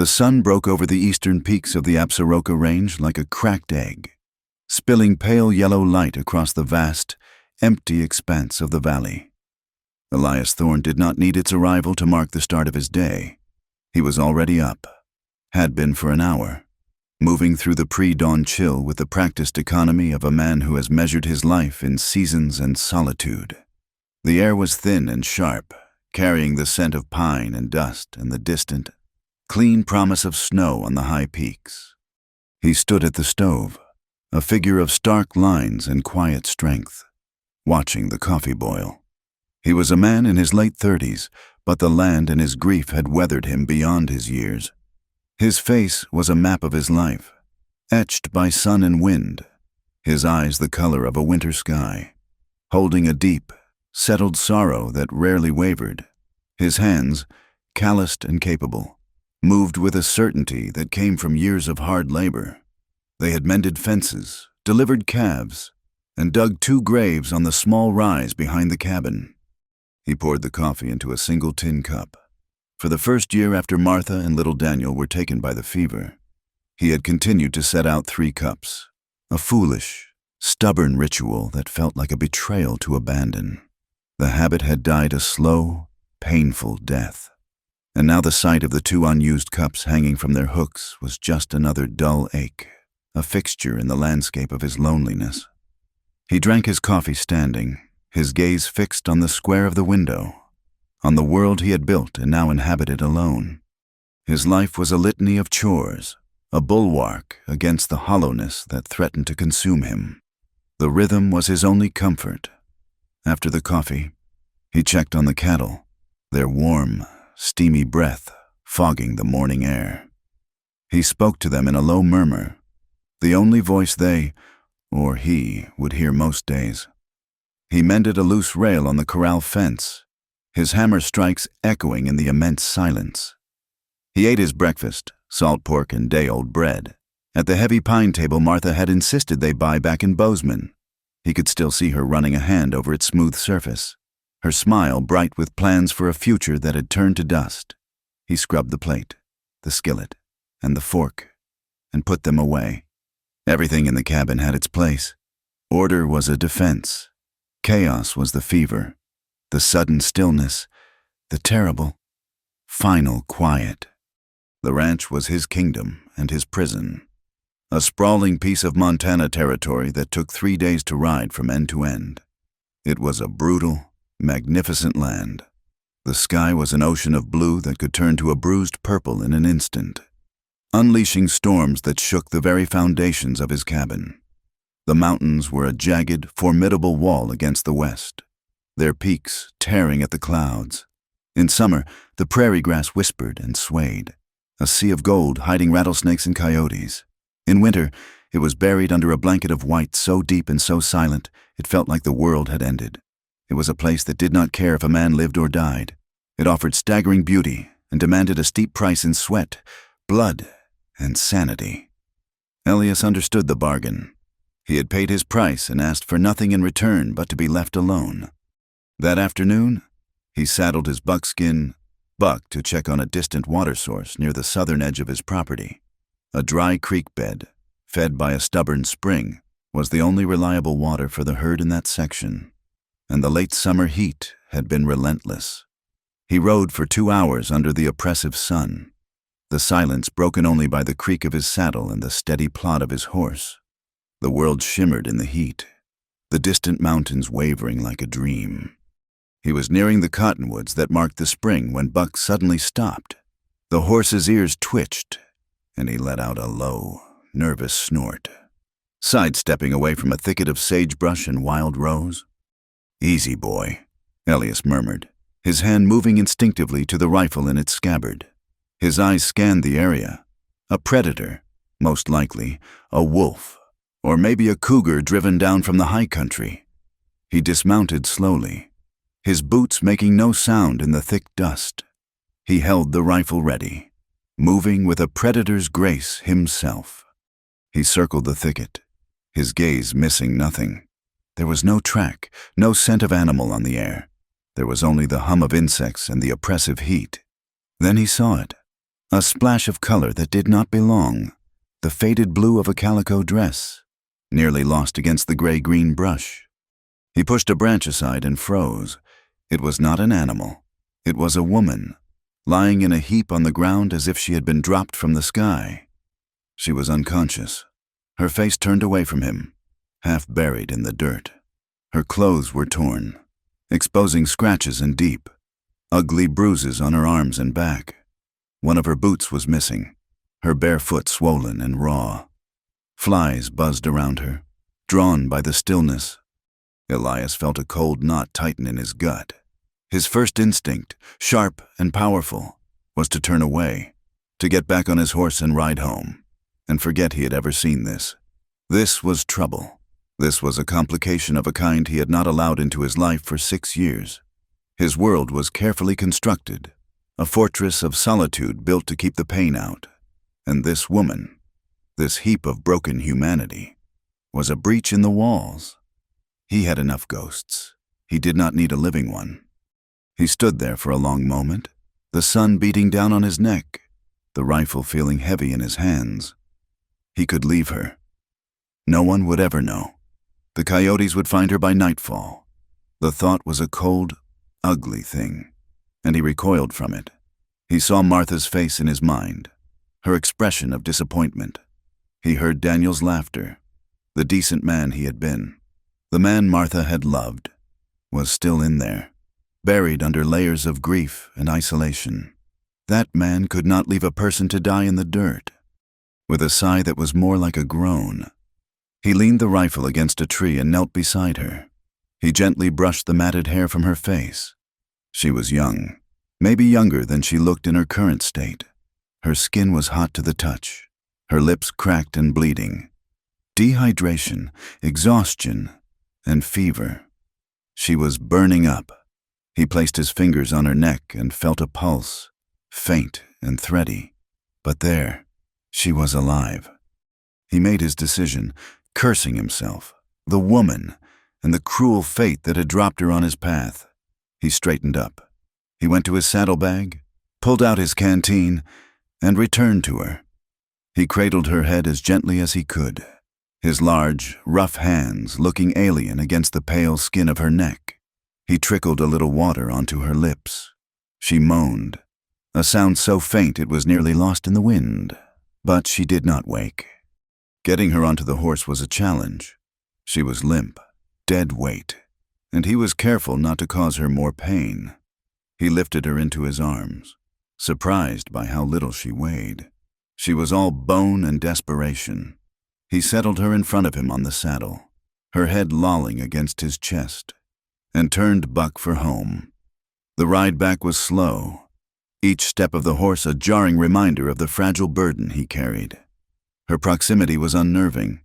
The sun broke over the eastern peaks of the Absaroka Range like a cracked egg, spilling pale yellow light across the vast, empty expanse of the valley. Elias Thorne did not need its arrival to mark the start of his day. He was already up, had been for an hour, moving through the pre-dawn chill with the practiced economy of a man who has measured his life in seasons and solitude. The air was thin and sharp, carrying the scent of pine and dust and the distant, clean promise of snow on the high peaks. He stood at the stove, a figure of stark lines and quiet strength, watching the coffee boil. He was a man in his late 30s, but the land and his grief had weathered him beyond his years. His face was a map of his life, etched by sun and wind, his eyes the color of a winter sky, holding a deep, settled sorrow that rarely wavered. His hands, calloused and capable, moved with a certainty that came from years of hard labor. They had mended fences, delivered calves, and dug 2 graves on the small rise behind the cabin. He poured the coffee into a single tin cup. For the first year after Martha and little Daniel were taken by the fever, he had continued to set out 3 cups, a foolish, stubborn ritual that felt like a betrayal to abandon. The habit had died a slow, painful death, and now the sight of the 2 unused cups hanging from their hooks was just another dull ache, a fixture in the landscape of his loneliness. He drank his coffee standing, his gaze fixed on the square of the window, on the world he had built and now inhabited alone. His life was a litany of chores, a bulwark against the hollowness that threatened to consume him. The rhythm was his only comfort. After the coffee, he checked on the cattle, their warm, steamy breath fogging the morning air. He spoke to them in a low murmur, the only voice they, or he, would hear most days. He mended a loose rail on the corral fence, his hammer strikes echoing in the immense silence. He ate his breakfast, salt pork and day-old bread, at the heavy pine table Martha had insisted they buy back in Bozeman. He could still see her running a hand over its smooth surface, her smile bright with plans for a future that had turned to dust. He scrubbed the plate, the skillet, and the fork, and put them away. Everything in the cabin had its place. Order was a defense. Chaos was the fever, the sudden stillness, the terrible, final quiet. The ranch was his kingdom and his prison, a sprawling piece of Montana territory that took 3 days to ride from end to end. It was a brutal, magnificent land. The sky was an ocean of blue that could turn to a bruised purple in an instant, unleashing storms that shook the very foundations of his cabin. The mountains were a jagged, formidable wall against the west, their peaks tearing at the clouds. In summer, the prairie grass whispered and swayed, a sea of gold hiding rattlesnakes and coyotes. In winter, it was buried under a blanket of white so deep and so silent, it felt like the world had ended. It was a place that did not care if a man lived or died. It offered staggering beauty and demanded a steep price in sweat, blood, and sanity. Elias understood the bargain. He had paid his price and asked for nothing in return but to be left alone. That afternoon, he saddled his buckskin buck to check on a distant water source near the southern edge of his property. A dry creek bed, fed by a stubborn spring, was the only reliable water for the herd in that section, and the late summer heat had been relentless. He rode for 2 hours under the oppressive sun, the silence broken only by the creak of his saddle and the steady plod of his horse. The world shimmered in the heat, the distant mountains wavering like a dream. He was nearing the cottonwoods that marked the spring when Buck suddenly stopped. The horse's ears twitched, and he let out a low, nervous snort, sidestepping away from a thicket of sagebrush and wild rose. "Easy, boy," Elias murmured, his hand moving instinctively to the rifle in its scabbard. His eyes scanned the area. A predator, most likely, a wolf, or maybe a cougar driven down from the high country. He dismounted slowly, his boots making no sound in the thick dust. He held the rifle ready, moving with a predator's grace himself. He circled the thicket, his gaze missing nothing. There was no track, no scent of animal on the air. There was only the hum of insects and the oppressive heat. Then he saw it, A splash of color that did not belong, the faded blue of a calico dress, nearly lost against the gray-green brush. He pushed a branch aside and froze. It was not an animal. It was a woman, lying in a heap on the ground as if she had been dropped from the sky. She was unconscious, her face turned away from him, half buried in the dirt. Her clothes were torn, exposing scratches and deep, ugly bruises on her arms and back. One of her boots was missing, her bare foot swollen and raw. Flies buzzed around her, drawn by the stillness. Elias felt a cold knot tighten in his gut. His first instinct, sharp and powerful, was to turn away, to get back on his horse and ride home, and forget he had ever seen this. This was trouble. This was a complication of a kind he had not allowed into his life for 6 years. His world was carefully constructed, a fortress of solitude built to keep the pain out. And this woman, this heap of broken humanity, was a breach in the walls. He had enough ghosts. He did not need a living one. He stood there for a long moment, the sun beating down on his neck, the rifle feeling heavy in his hands. He could leave her. No one would ever know. The coyotes would find her by nightfall. The thought was a cold, ugly thing, and he recoiled from it. He saw Martha's face in his mind, her expression of disappointment. He heard Daniel's laughter. The decent man he had been, the man Martha had loved, was still in there, buried under layers of grief and isolation. That man could not leave a person to die in the dirt. With a sigh that was more like a groan, he leaned the rifle against a tree and knelt beside her. He gently brushed the matted hair from her face. She was young, maybe younger than she looked in her current state. Her skin was hot to the touch, her lips cracked and bleeding. Dehydration, exhaustion, and fever. She was burning up. He placed his fingers on her neck and felt a pulse, faint and thready. But there, she was alive. He made his decision, cursing himself, the woman, and the cruel fate that had dropped her on his path. He straightened up. He went to his saddlebag, pulled out his canteen, and returned to her. He cradled her head as gently as he could, his large, rough hands looking alien against the pale skin of her neck. He trickled a little water onto her lips. She moaned, a sound so faint it was nearly lost in the wind, but she did not wake. Getting her onto the horse was a challenge. She was limp, dead weight, and he was careful not to cause her more pain. He lifted her into his arms, surprised by how little she weighed. She was all bone and desperation. He settled her in front of him on the saddle, her head lolling against his chest, and turned buck for home. The ride back was slow, each step of the horse a jarring reminder of the fragile burden he carried. Her proximity was unnerving.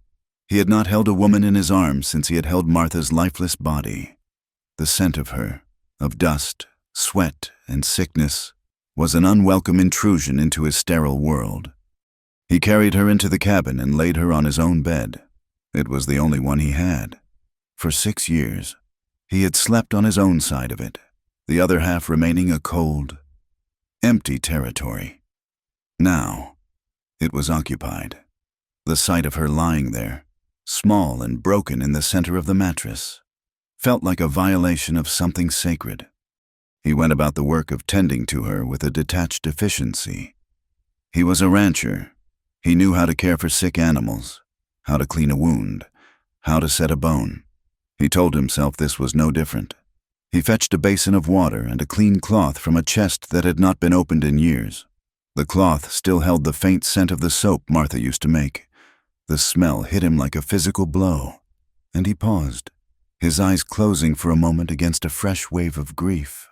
He had not held a woman in his arms since he had held Martha's lifeless body. The scent of her, of dust, sweat, and sickness, was an unwelcome intrusion into his sterile world. He carried her into the cabin and laid her on his own bed. It was the only one he had. For 6 years, he had slept on his own side of it, the other half remaining a cold, empty territory. Now, it was occupied. The sight of her lying there, small and broken in the center of the mattress, felt like a violation of something sacred. He went about the work of tending to her with a detached efficiency. He was a rancher. He knew how to care for sick animals, how to clean a wound, how to set a bone. He told himself this was no different. He fetched a basin of water and a clean cloth from a chest that had not been opened in years. The cloth still held the faint scent of the soap Martha used to make. The smell hit him like a physical blow, and he paused, his eyes closing for a moment against a fresh wave of grief.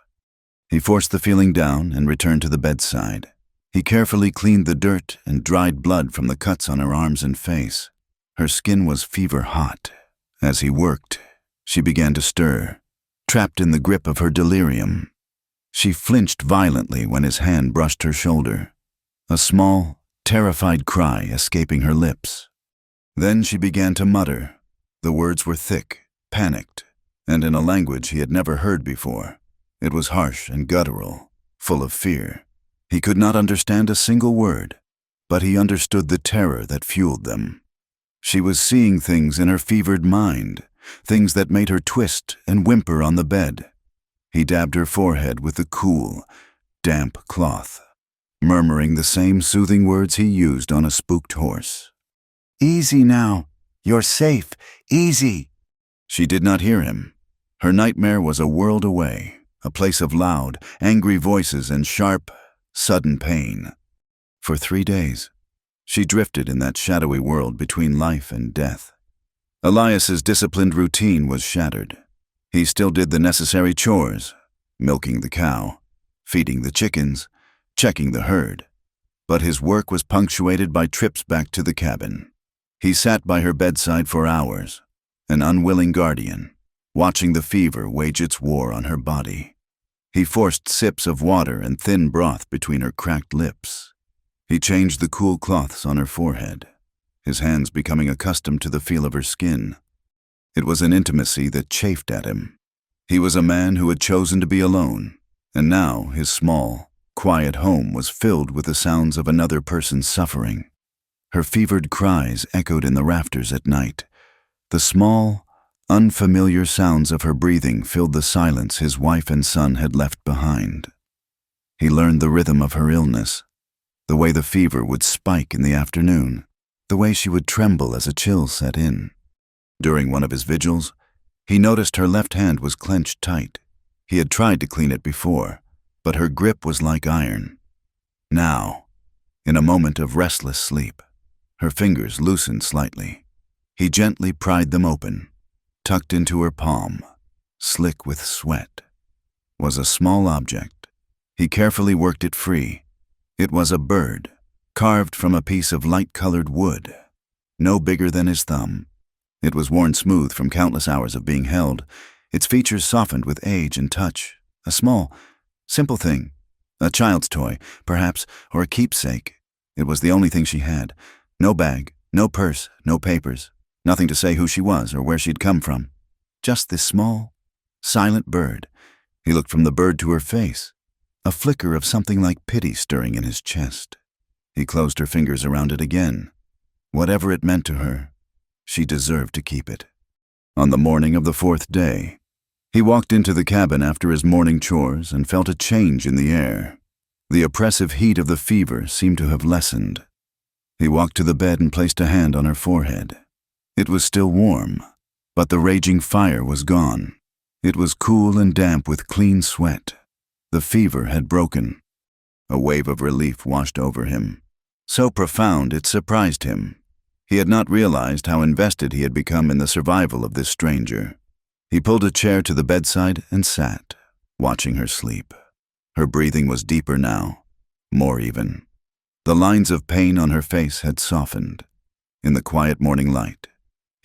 He forced the feeling down and returned to the bedside. He carefully cleaned the dirt and dried blood from the cuts on her arms and face. Her skin was fever hot. As he worked, she began to stir, trapped in the grip of her delirium. She flinched violently when his hand brushed her shoulder, a small, terrified cry escaping her lips. Then she began to mutter. The words were thick, panicked, and in a language he had never heard before. It was harsh and guttural, full of fear. He could not understand a single word, but he understood the terror that fueled them. She was seeing things in her fevered mind, things that made her twist and whimper on the bed. He dabbed her forehead with the cool, damp cloth, murmuring the same soothing words he used on a spooked horse. "Easy now. You're safe. Easy." She did not hear him. Her nightmare was a world away, a place of loud, angry voices and sharp, sudden pain. For 3 days, she drifted in that shadowy world between life and death. Elias's disciplined routine was shattered. He still did the necessary chores, milking the cow, feeding the chickens, checking the herd. But his work was punctuated by trips back to the cabin. He sat by her bedside for hours, an unwilling guardian, watching the fever wage its war on her body. He forced sips of water and thin broth between her cracked lips. He changed the cool cloths on her forehead, his hands becoming accustomed to the feel of her skin. It was an intimacy that chafed at him. He was a man who had chosen to be alone, and now his small, quiet home was filled with the sounds of another person's suffering. Her fevered cries echoed in the rafters at night. The small, unfamiliar sounds of her breathing filled the silence his wife and son had left behind. He learned the rhythm of her illness, the way the fever would spike in the afternoon, the way she would tremble as a chill set in. During one of his vigils, he noticed her left hand was clenched tight. He had tried to clean it before, but her grip was like iron. Now, in a moment of restless sleep, her fingers loosened slightly. He gently pried them open. Tucked into her palm, slick with sweat, was a small object. He carefully worked it free. It was a bird, carved from a piece of light-colored wood, no bigger than his thumb. It was worn smooth from countless hours of being held, its features softened with age and touch. A small, simple thing, a child's toy, perhaps, or a keepsake. It was the only thing she had. No bag, no purse, no papers, nothing to say who she was or where she'd come from. Just this small, silent bird. He looked from the bird to her face, a flicker of something like pity stirring in his chest. He closed her fingers around it again. Whatever it meant to her, she deserved to keep it. On the morning of the 4th day, he walked into the cabin after his morning chores and felt a change in the air. The oppressive heat of the fever seemed to have lessened. He walked to the bed and placed a hand on her forehead. It was still warm, but the raging fire was gone. It was cool and damp with clean sweat. The fever had broken. A wave of relief washed over him, so profound it surprised him. He had not realized how invested he had become in the survival of this stranger. He pulled a chair to the bedside and sat, watching her sleep. Her breathing was deeper now, more even. The lines of pain on her face had softened. In the quiet morning light,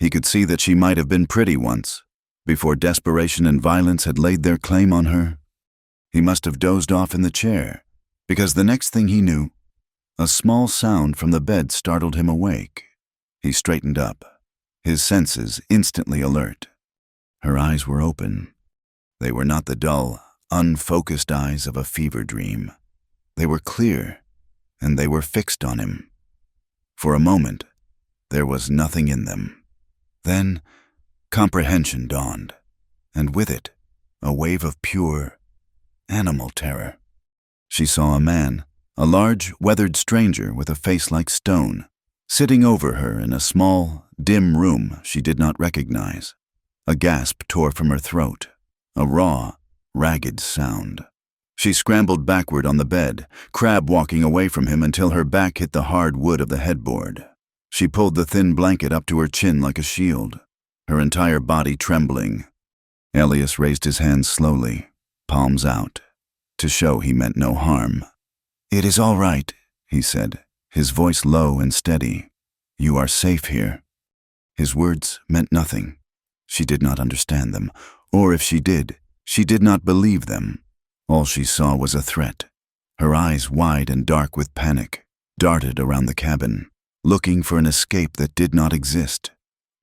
he could see that she might have been pretty once, before desperation and violence had laid their claim on her. He must have dozed off in the chair, because the next thing he knew, a small sound from the bed startled him awake. He straightened up, his senses instantly alert. Her eyes were open. They were not the dull, unfocused eyes of a fever dream. They were clear, and they were fixed on him. For a moment, there was nothing in them. Then, comprehension dawned, and with it, a wave of pure, animal terror. She saw a man, a large, weathered stranger with a face like stone, sitting over her in a small, dim room she did not recognize. A gasp tore from her throat, a raw, ragged sound. She scrambled backward on the bed, crab-walking away from him until her back hit the hard wood of the headboard. She pulled the thin blanket up to her chin like a shield, her entire body trembling. Elias raised his hands slowly, palms out, to show he meant no harm. "It is all right," he said, his voice low and steady. "You are safe here." His words meant nothing. She did not understand them, or if she did not believe them. All she saw was a threat. Her eyes, wide and dark with panic, darted around the cabin, looking for an escape that did not exist.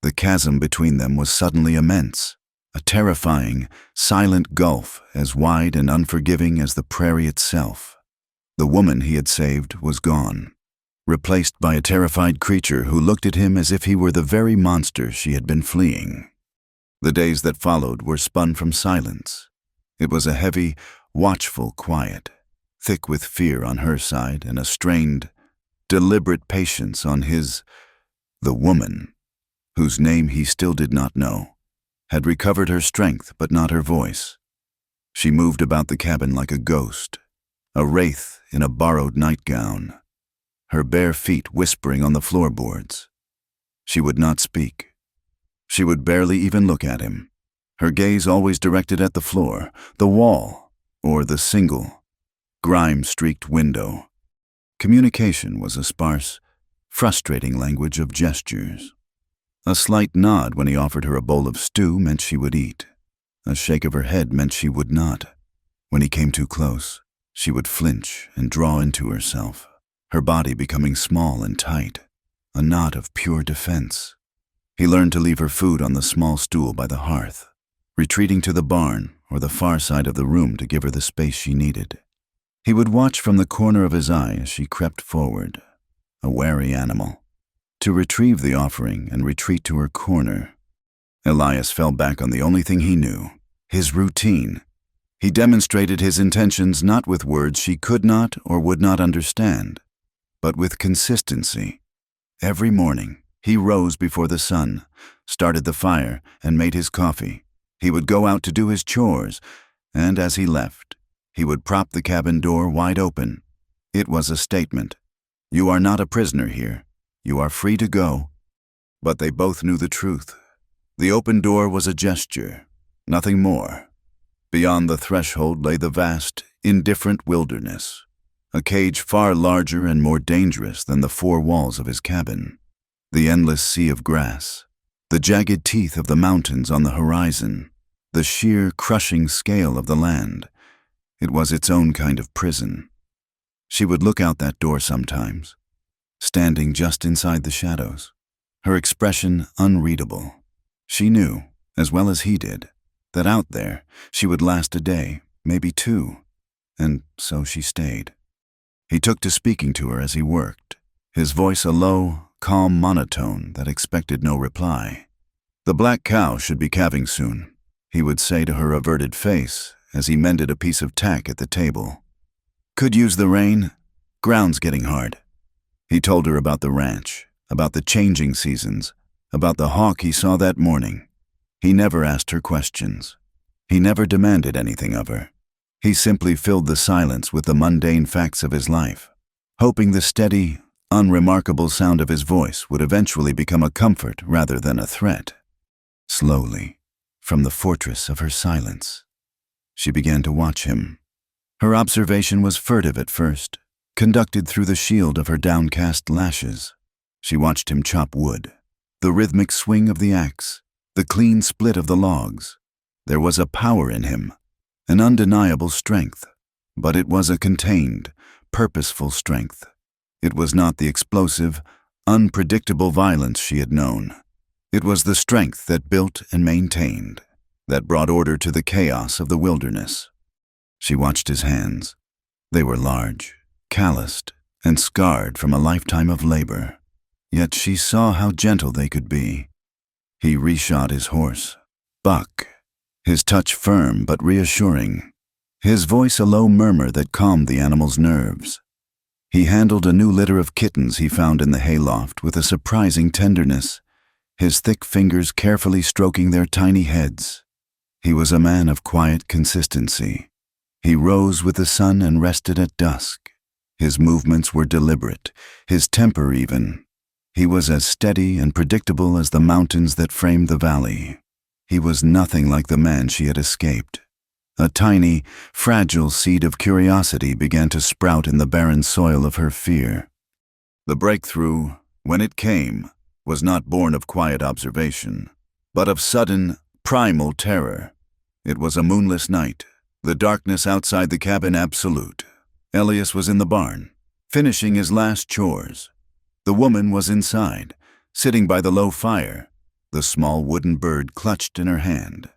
The chasm between them was suddenly immense, a terrifying, silent gulf as wide and unforgiving as the prairie itself. The woman he had saved was gone, replaced by a terrified creature who looked at him as if he were the very monster she had been fleeing. The days that followed were spun from silence. It was a heavy, watchful quiet, thick with fear on her side and a strained, deliberate patience on his. The woman, whose name he still did not know, had recovered her strength but not her voice. She moved about the cabin like a ghost, a wraith in a borrowed nightgown, her bare feet whispering on the floorboards. She would not speak. She would barely even look at him, her gaze always directed at the floor, the wall, or the single, grime-streaked window. Communication was a sparse, frustrating language of gestures. A slight nod when he offered her a bowl of stew meant she would eat. A shake of her head meant she would not. When he came too close, she would flinch and draw into herself, her body becoming small and tight, a knot of pure defense. He learned to leave her food on the small stool by the hearth, retreating to the barn or the far side of the room to give her the space she needed. He would watch from the corner of his eye as she crept forward, a wary animal, to retrieve the offering and retreat to her corner. Elias fell back on the only thing he knew, his routine. He demonstrated his intentions not with words she could not or would not understand, but with consistency. Every morning, he rose before the sun, started the fire, and made his coffee. He would go out to do his chores, and as he left, he would prop the cabin door wide open. It was a statement. You are not a prisoner here. You are free to go. But they both knew the truth. The open door was a gesture, nothing more. Beyond the threshold lay the vast, indifferent wilderness, a cage far larger and more dangerous than the four walls of his cabin. The endless sea of grass, the jagged teeth of the mountains on the horizon, the sheer, crushing scale of the land. It was its own kind of prison. She would look out that door sometimes, standing just inside the shadows, her expression unreadable. She knew, as well as he did, that out there she would last a day, maybe two, and so she stayed. He took to speaking to her as he worked, his voice a low, calm monotone that expected no reply. The black cow should be calving soon, he would say to her averted face as he mended a piece of tack at the table. Could use the rain. Ground's getting hard. He told her about the ranch, about the changing seasons, about the hawk he saw that morning. He never asked her questions. He never demanded anything of her. He simply filled the silence with the mundane facts of his life, hoping the steady, unremarkable sound of his voice would eventually become a comfort rather than a threat. Slowly, from the fortress of her silence, she began to watch him. Her observation was furtive at first, conducted through the shield of her downcast lashes. She watched him chop wood, the rhythmic swing of the axe, the clean split of the logs. There was a power in him, an undeniable strength, but it was a contained, purposeful strength. It was not the explosive, unpredictable violence she had known. It was the strength that built and maintained, that brought order to the chaos of the wilderness. She watched his hands. They were large, calloused, and scarred from a lifetime of labor. Yet she saw how gentle they could be. He reshod his horse, Buck, his touch firm but reassuring, his voice a low murmur that calmed the animal's nerves. He handled a new litter of kittens he found in the hayloft with a surprising tenderness, his thick fingers carefully stroking their tiny heads. He was a man of quiet consistency. He rose with the sun and rested at dusk. His movements were deliberate, his temper even. He was as steady and predictable as the mountains that framed the valley. He was nothing like the man she had escaped. A tiny, fragile seed of curiosity began to sprout in the barren soil of her fear. The breakthrough, when it came, was not born of quiet observation, but of sudden, primal terror. It was a moonless night, the darkness outside the cabin absolute. Elias was in the barn, finishing his last chores. The woman was inside, sitting by the low fire, the small wooden bird clutched in her hand.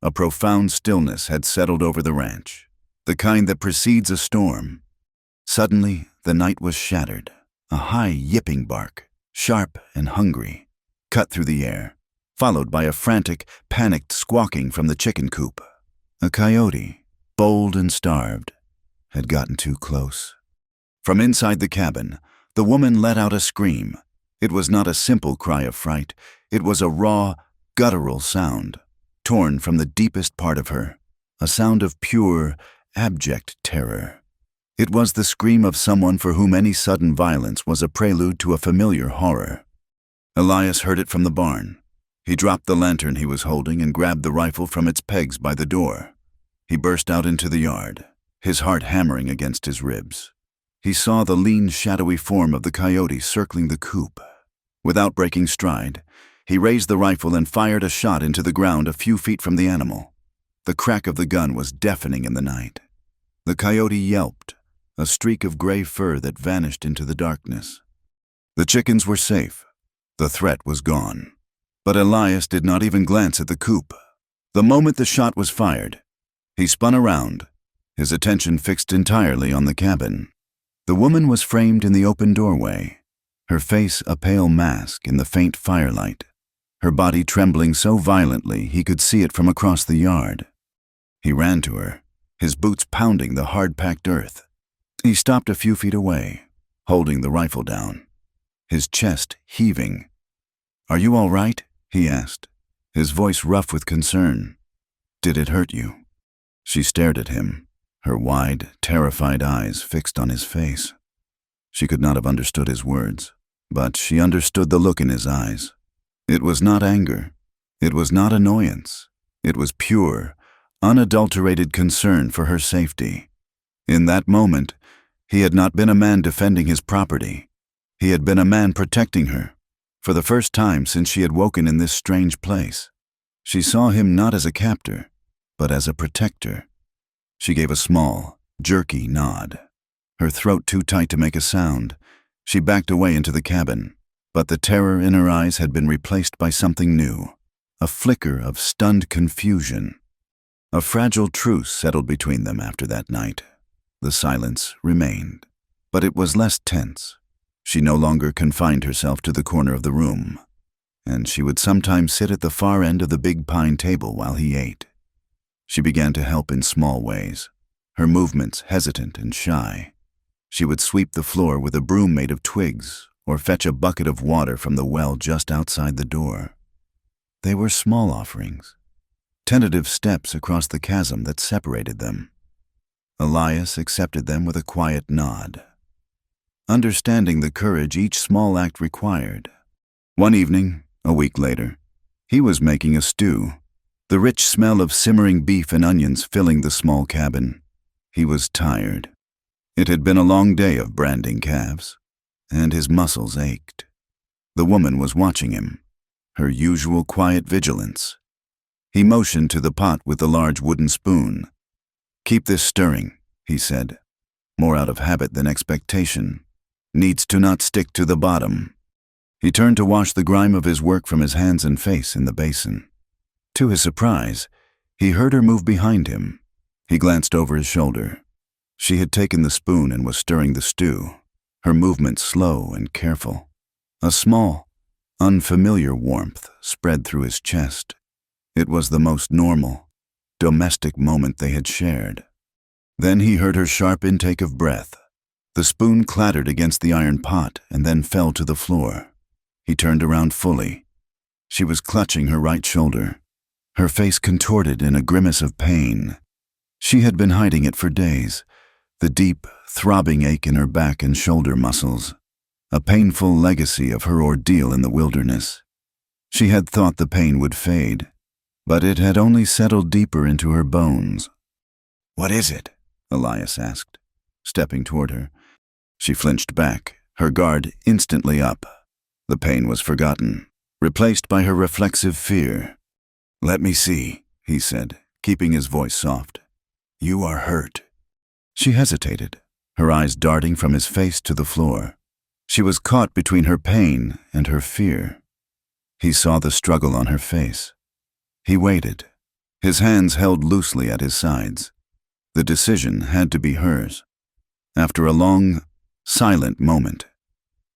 A profound stillness had settled over the ranch, the kind that precedes a storm. Suddenly, the night was shattered. A high, yipping bark, sharp and hungry, cut through the air, followed by a frantic, panicked squawking from the chicken coop. A coyote, bold and starved, had gotten too close. From inside the cabin, the woman let out a scream. It was not a simple cry of fright. It was a raw, guttural sound, torn from the deepest part of her, a sound of pure, abject terror. It was the scream of someone for whom any sudden violence was a prelude to a familiar horror. Elias heard it from the barn. He dropped the lantern he was holding and grabbed the rifle from its pegs by the door. He burst out into the yard, his heart hammering against his ribs. He saw the lean, shadowy form of the coyote circling the coop. Without breaking stride, he raised the rifle and fired a shot into the ground a few feet from the animal. The crack of the gun was deafening in the night. The coyote yelped, a streak of gray fur that vanished into the darkness. The chickens were safe. The threat was gone. But Elias did not even glance at the coop. The moment the shot was fired, he spun around, his attention fixed entirely on the cabin. The woman was framed in the open doorway, her face a pale mask in the faint firelight, her body trembling so violently he could see it from across the yard. He ran to her, his boots pounding the hard-packed earth. He stopped a few feet away, holding the rifle down, his chest heaving. "Are you all right?" he asked, his voice rough with concern. "Did it hurt you?" She stared at him, her wide, terrified eyes fixed on his face. She could not have understood his words, but she understood the look in his eyes. It was not anger. It was not annoyance. It was pure, unadulterated concern for her safety. In that moment, he had not been a man defending his property. He had been a man protecting her, for the first time since she had woken in this strange place. She saw him not as a captor, but as a protector. She gave a small, jerky nod. Her throat too tight to make a sound, she backed away into the cabin, but the terror in her eyes had been replaced by something new, a flicker of stunned confusion. A fragile truce settled between them after that night. The silence remained, but it was less tense. She no longer confined herself to the corner of the room, and she would sometimes sit at the far end of the big pine table while he ate. She began to help in small ways, her movements hesitant and shy. She would sweep the floor with a broom made of twigs or fetch a bucket of water from the well just outside the door. They were small offerings, tentative steps across the chasm that separated them. Elias accepted them with a quiet nod, understanding the courage each small act required. One evening, a week later, he was making a stew, the rich smell of simmering beef and onions filling the small cabin. He was tired. It had been a long day of branding calves, and his muscles ached. The woman was watching him, her usual quiet vigilance. He motioned to the pot with the large wooden spoon. "Keep this stirring," he said, more out of habit than expectation. "Needs to not stick to the bottom." He turned to wash the grime of his work from his hands and face in the basin. To his surprise, he heard her move behind him. He glanced over his shoulder. She had taken the spoon and was stirring the stew, her movements slow and careful. A small, unfamiliar warmth spread through his chest. It was the most normal, domestic moment they had shared. Then he heard her sharp intake of breath. The spoon clattered against the iron pot and then fell to the floor. He turned around fully. She was clutching her right shoulder, her face contorted in a grimace of pain. She had been hiding it for days, the deep, throbbing ache in her back and shoulder muscles, a painful legacy of her ordeal in the wilderness. She had thought the pain would fade, but it had only settled deeper into her bones. "What is it?" Elias asked, stepping toward her. She flinched back, her guard instantly up. The pain was forgotten, replaced by her reflexive fear. "Let me see," he said, keeping his voice soft. "You are hurt." She hesitated, her eyes darting from his face to the floor. She was caught between her pain and her fear. He saw the struggle on her face. He waited, his hands held loosely at his sides. The decision had to be hers. After a long, silent moment,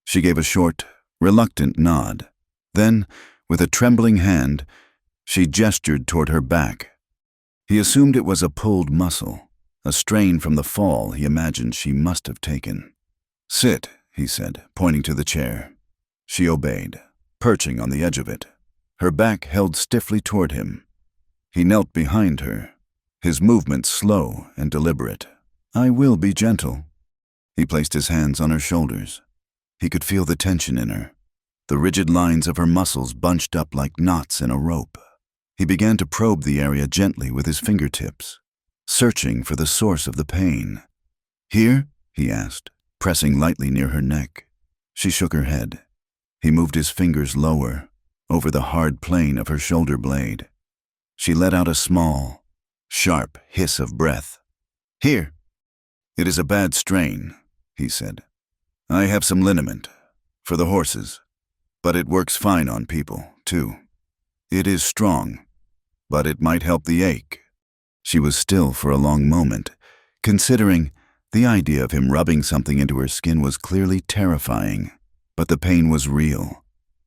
she gave a short, reluctant nod. Then, with a trembling hand, she gestured toward her back. He assumed it was a pulled muscle, a strain from the fall he imagined she must have taken. "Sit," he said, pointing to the chair. She obeyed, perching on the edge of it, her back held stiffly toward him. He knelt behind her, his movements slow and deliberate. "I will be gentle." He placed his hands on her shoulders. He could feel the tension in her, the rigid lines of her muscles bunched up like knots in a rope. He began to probe the area gently with his fingertips, searching for the source of the pain. "Here?" he asked, pressing lightly near her neck. She shook her head. He moved his fingers lower, over the hard plane of her shoulder blade. She let out a small, sharp hiss of breath. "Here." "It is a bad strain," he said. "I have some liniment, for the horses, but it works fine on people, too. It is strong, but it might help the ache." She was still for a long moment, considering. The idea of him rubbing something into her skin was clearly terrifying, but the pain was real,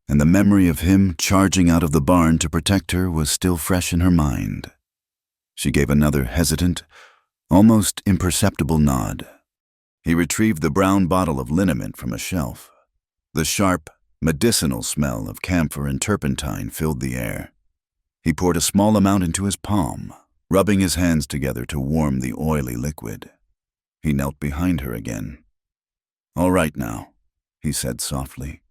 and the memory of him charging out of the barn to protect her was still fresh in her mind. She gave another hesitant, almost imperceptible nod. He retrieved the brown bottle of liniment from a shelf. The sharp, medicinal smell of camphor and turpentine filled the air. He poured a small amount into his palm, rubbing his hands together to warm the oily liquid. He knelt behind her again. "All right now," he said softly.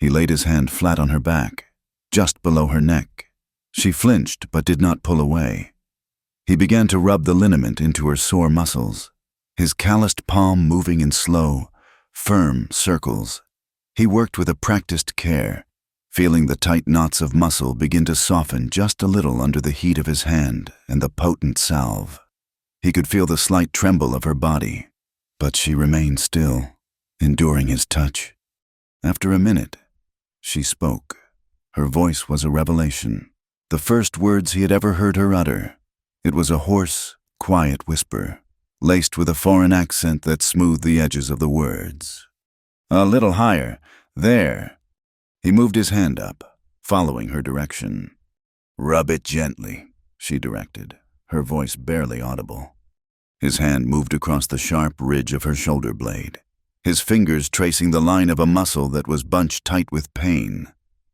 He laid his hand flat on her back, just below her neck. She flinched but did not pull away. He began to rub the liniment into her sore muscles, his calloused palm moving in slow, firm circles. He worked with a practiced care, feeling the tight knots of muscle begin to soften just a little under the heat of his hand and the potent salve. He could feel the slight tremble of her body, but she remained still, enduring his touch. After a minute, she spoke. Her voice was a revelation, the first words he had ever heard her utter. It was a hoarse, quiet whisper, laced with a foreign accent that smoothed the edges of the words. "A little higher. There." He moved his hand up, following her direction. "Rub it gently," she directed, her voice barely audible. His hand moved across the sharp ridge of her shoulder blade, his fingers tracing the line of a muscle that was bunched tight with pain.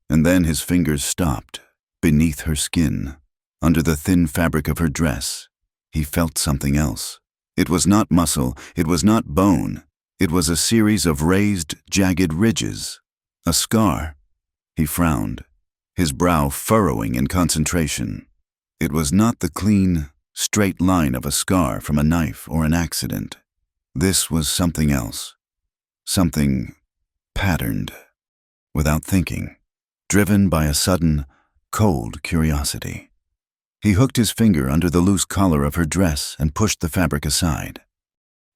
And then his fingers stopped, beneath her skin, under the thin fabric of her dress. He felt something else. It was not muscle, it was not bone. It was a series of raised, jagged ridges. A scar. He frowned, his brow furrowing in concentration. It was not the clean, straight line of a scar from a knife or an accident. This was something else. Something patterned. Without thinking, driven by a sudden, cold curiosity. He hooked his finger under the loose collar of her dress and pushed the fabric aside.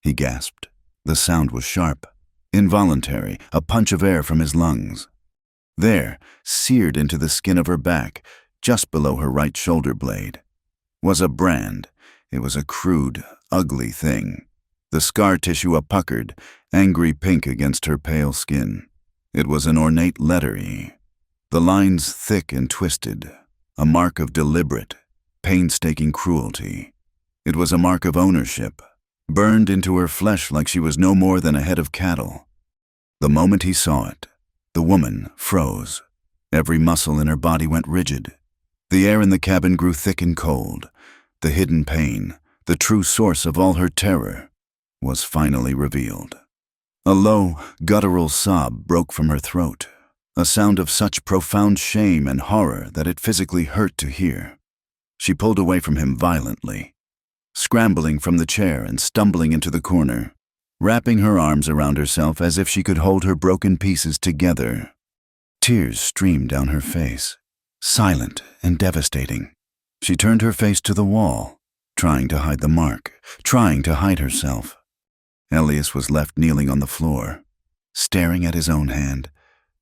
He gasped. The sound was sharp, involuntary, a punch of air from his lungs. There, seared into the skin of her back, just below her right shoulder blade, was a brand. It was a crude, ugly thing. The scar tissue a puckered, angry pink against her pale skin. It was an ornate letter E, the lines thick and twisted, a mark of deliberate, painstaking cruelty. It was a mark of ownership, burned into her flesh like she was no more than a head of cattle. The moment he saw it, the woman froze. Every muscle in her body went rigid. The air in the cabin grew thick and cold. The hidden pain, the true source of all her terror, was finally revealed. A low, guttural sob broke from her throat, a sound of such profound shame and horror that it physically hurt to hear. She pulled away from him violently, scrambling from the chair and stumbling into the corner, wrapping her arms around herself as if she could hold her broken pieces together. Tears streamed down her face, silent and devastating. She turned her face to the wall, trying to hide the mark, trying to hide herself. Elias was left kneeling on the floor, staring at his own hand,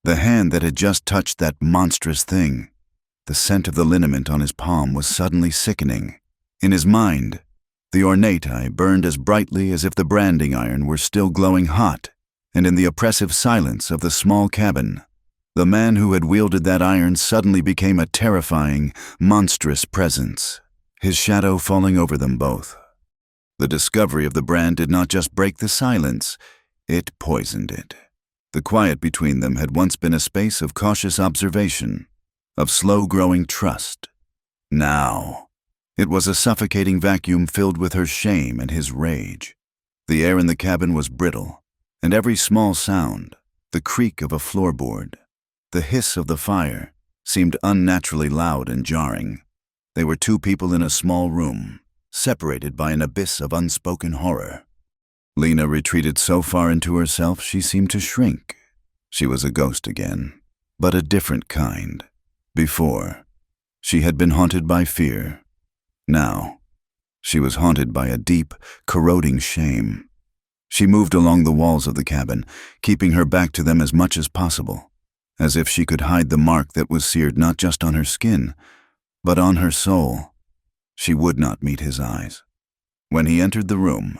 the hand that had just touched that monstrous thing. The scent of the liniment on his palm was suddenly sickening. In his mind, The ornate eye burned as brightly as if the branding iron were still glowing hot, and in the oppressive silence of the small cabin, the man who had wielded that iron suddenly became a terrifying, monstrous presence, his shadow falling over them both. The discovery of the brand did not just break the silence, it poisoned it. The quiet between them had once been a space of cautious observation, of slow-growing trust. Now, it was a suffocating vacuum filled with her shame and his rage. The air in the cabin was brittle, and every small sound, the creak of a floorboard, the hiss of the fire, seemed unnaturally loud and jarring. They were two people in a small room, separated by an abyss of unspoken horror. Lena retreated so far into herself she seemed to shrink. She was a ghost again, but a different kind. Before, she had been haunted by fear. Now, she was haunted by a deep, corroding shame. She moved along the walls of the cabin, keeping her back to them as much as possible, as if she could hide the mark that was seared not just on her skin, but on her soul. She would not meet his eyes. When he entered the room,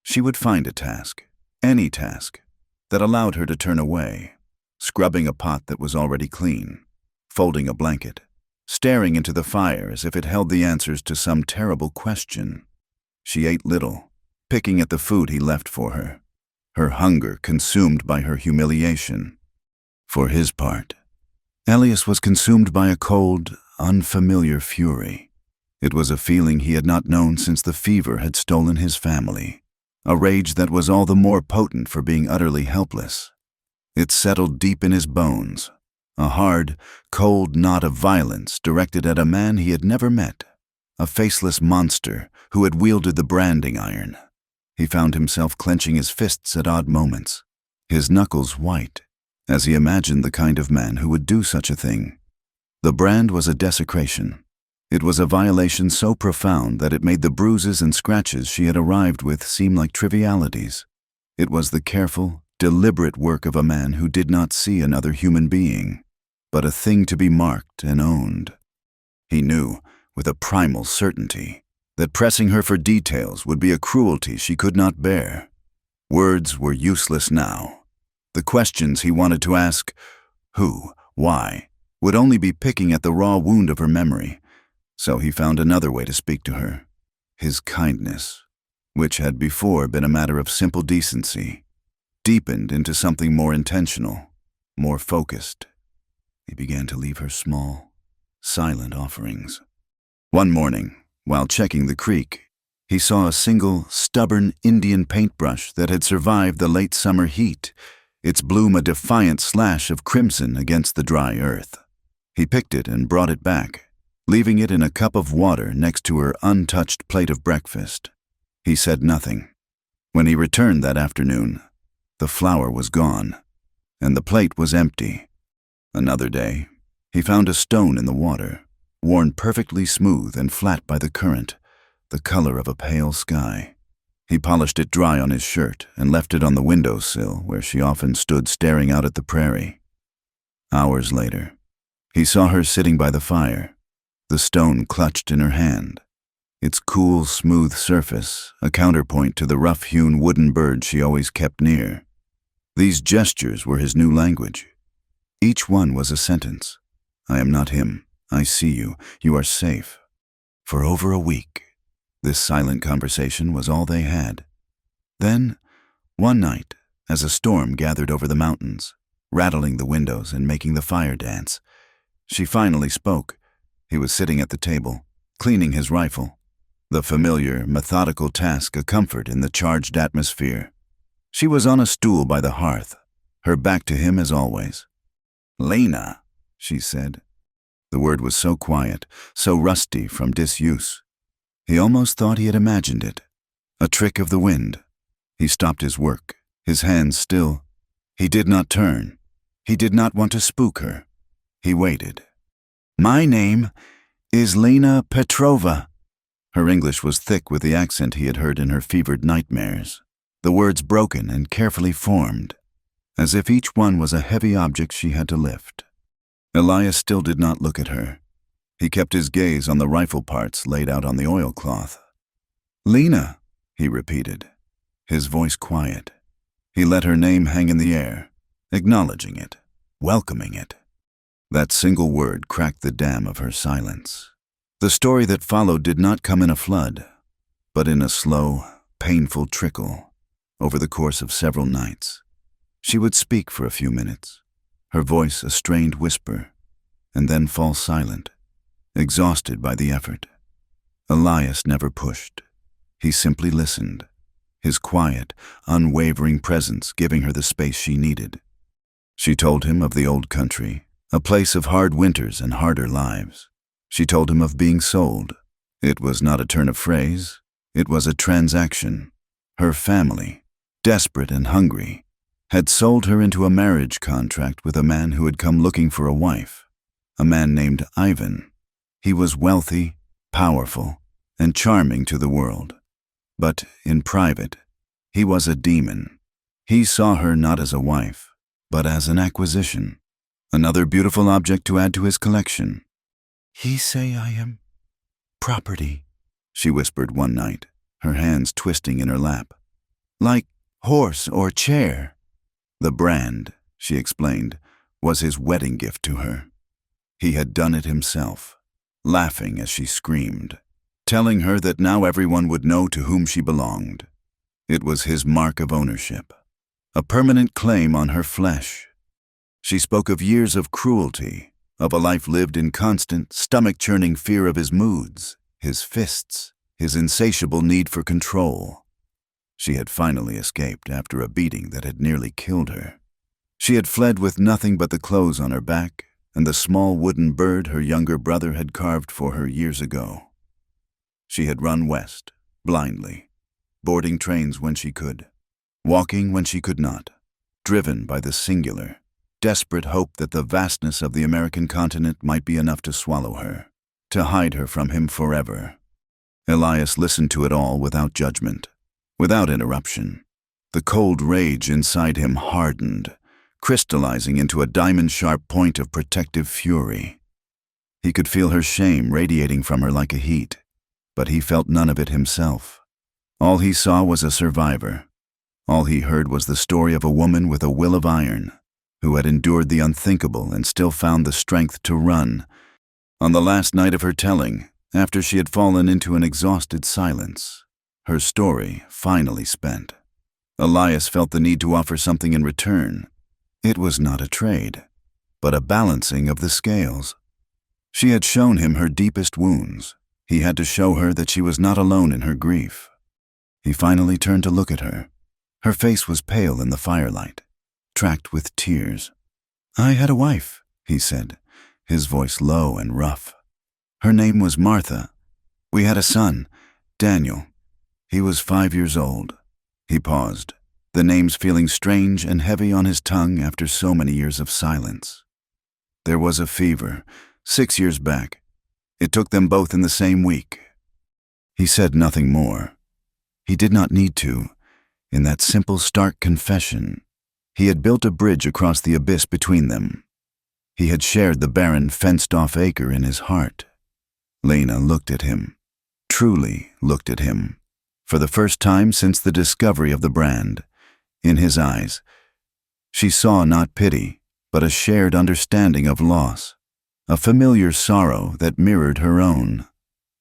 she would find a task, any task, that allowed her to turn away, scrubbing a pot that was already clean, folding a blanket, staring into the fire as if it held the answers to some terrible question. She ate little, picking at the food he left for her, her hunger consumed by her humiliation. For his part, Elias was consumed by a cold, unfamiliar fury. It was a feeling he had not known since the fever had stolen his family, a rage that was all the more potent for being utterly helpless. It settled deep in his bones, a hard, cold knot of violence directed at a man he had never met, a faceless monster who had wielded the branding iron. He found himself clenching his fists at odd moments, his knuckles white, as he imagined the kind of man who would do such a thing. The brand was a desecration. It was a violation so profound that it made the bruises and scratches she had arrived with seem like trivialities. It was the careful, deliberate work of a man who did not see another human being, but a thing to be marked and owned. He knew, with a primal certainty, that pressing her for details would be a cruelty she could not bear. Words were useless now. The questions he wanted to ask, who, why, would only be picking at the raw wound of her memory. So he found another way to speak to her, his kindness, which had before been a matter of simple decency, deepened into something more intentional, more focused. He began to leave her small, silent offerings. One morning, while checking the creek, he saw a single, stubborn Indian paintbrush that had survived the late summer heat, its bloom a defiant slash of crimson against the dry earth. He picked it and brought it back, leaving it in a cup of water next to her untouched plate of breakfast. He said nothing. When he returned that afternoon, the flower was gone, and the plate was empty. Another day, he found a stone in the water, worn perfectly smooth and flat by the current, the color of a pale sky. He polished it dry on his shirt and left it on the windowsill where she often stood staring out at the prairie. Hours later, he saw her sitting by the fire, the stone clutched in her hand, its cool, smooth surface a counterpoint to the rough-hewn wooden bird she always kept near. These gestures were his new language. Each one was a sentence. I am not him. I see you. You are safe. For over a week, this silent conversation was all they had. Then, one night, as a storm gathered over the mountains, rattling the windows and making the fire dance, she finally spoke. He was sitting at the table, cleaning his rifle, the familiar, methodical task a comfort in the charged atmosphere. She was on a stool by the hearth, her back to him as always. "Lena," she said. The word was so quiet, so rusty from disuse. He almost thought he had imagined it, a trick of the wind. He stopped his work, his hands still. He did not turn. He did not want to spook her. He waited. "My name is Lena Petrova." Her English was thick with the accent he had heard in her fevered nightmares, the words broken and carefully formed, as if each one was a heavy object she had to lift. Elias still did not look at her. He kept his gaze on the rifle parts laid out on the oilcloth. "Lena," he repeated, his voice quiet. He let her name hang in the air, acknowledging it, welcoming it. That single word cracked the dam of her silence. The story that followed did not come in a flood, but in a slow, painful trickle over the course of several nights. She would speak for a few minutes, her voice a strained whisper, and then fall silent, exhausted by the effort. Elias never pushed. He simply listened, his quiet, unwavering presence giving her the space she needed. She told him of the old country, a place of hard winters and harder lives. She told him of being sold. It was not a turn of phrase, it was a transaction. Her family, desperate and hungry, had sold her into a marriage contract with a man who had come looking for a wife, a man named Ivan. He was wealthy, powerful, and charming to the world. But in private, he was a demon. He saw her not as a wife, but as an acquisition, another beautiful object to add to his collection. "He say I am property," she whispered one night, her hands twisting in her lap. "Like horse or chair." The brand, she explained, was his wedding gift to her. He had done it himself, laughing as she screamed, telling her that now everyone would know to whom she belonged. It was his mark of ownership, a permanent claim on her flesh. She spoke of years of cruelty, of a life lived in constant, stomach-churning fear of his moods, his fists, his insatiable need for control. She had finally escaped after a beating that had nearly killed her. She had fled with nothing but the clothes on her back and the small wooden bird her younger brother had carved for her years ago. She had run west, blindly, boarding trains when she could, walking when she could not, driven by the singular, desperate hope that the vastness of the American continent might be enough to swallow her, to hide her from him forever. Elias listened to it all without judgment, without interruption. The cold rage inside him hardened, crystallizing into a diamond-sharp point of protective fury. He could feel her shame radiating from her like a heat, but he felt none of it himself. All he saw was a survivor. All he heard was the story of a woman with a will of iron, who had endured the unthinkable and still found the strength to run. On the last night of her telling, after she had fallen into an exhausted silence, her story finally spent, Elias felt the need to offer something in return. It was not a trade, but a balancing of the scales. She had shown him her deepest wounds. He had to show her that she was not alone in her grief. He finally turned to look at her. Her face was pale in the firelight, tracked with tears. "I had a wife," he said, his voice low and rough. "Her name was Martha. We had a son, Daniel. He was 5 years old." He paused, the names feeling strange and heavy on his tongue after so many years of silence. There was a fever, 6 years back. It took them both in the same week. He said nothing more. He did not need to. In that simple, stark confession, he had built a bridge across the abyss between them. He had shared the barren, fenced-off acre in his heart. Lena looked at him, truly looked at him, for the first time since the discovery of the brand. In his eyes, she saw not pity, but a shared understanding of loss, a familiar sorrow that mirrored her own.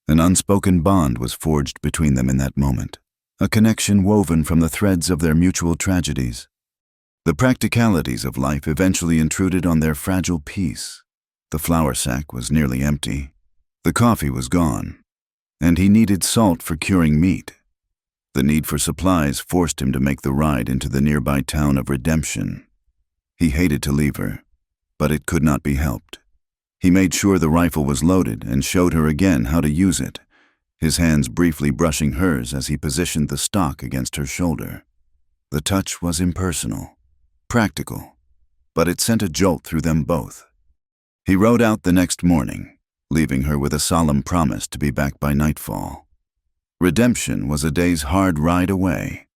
An unspoken bond was forged between them in that moment, a connection woven from the threads of their mutual tragedies. The practicalities of life eventually intruded on their fragile peace. The flour sack was nearly empty. The coffee was gone, and he needed salt for curing meat. The need for supplies forced him to make the ride into the nearby town of Redemption. He hated to leave her, but it could not be helped. He made sure the rifle was loaded and showed her again how to use it, his hands briefly brushing hers as he positioned the stock against her shoulder. The touch was impersonal, practical, but it sent a jolt through them both. He rode out the next morning, leaving her with a solemn promise to be back by nightfall. Redemption was a day's hard ride away,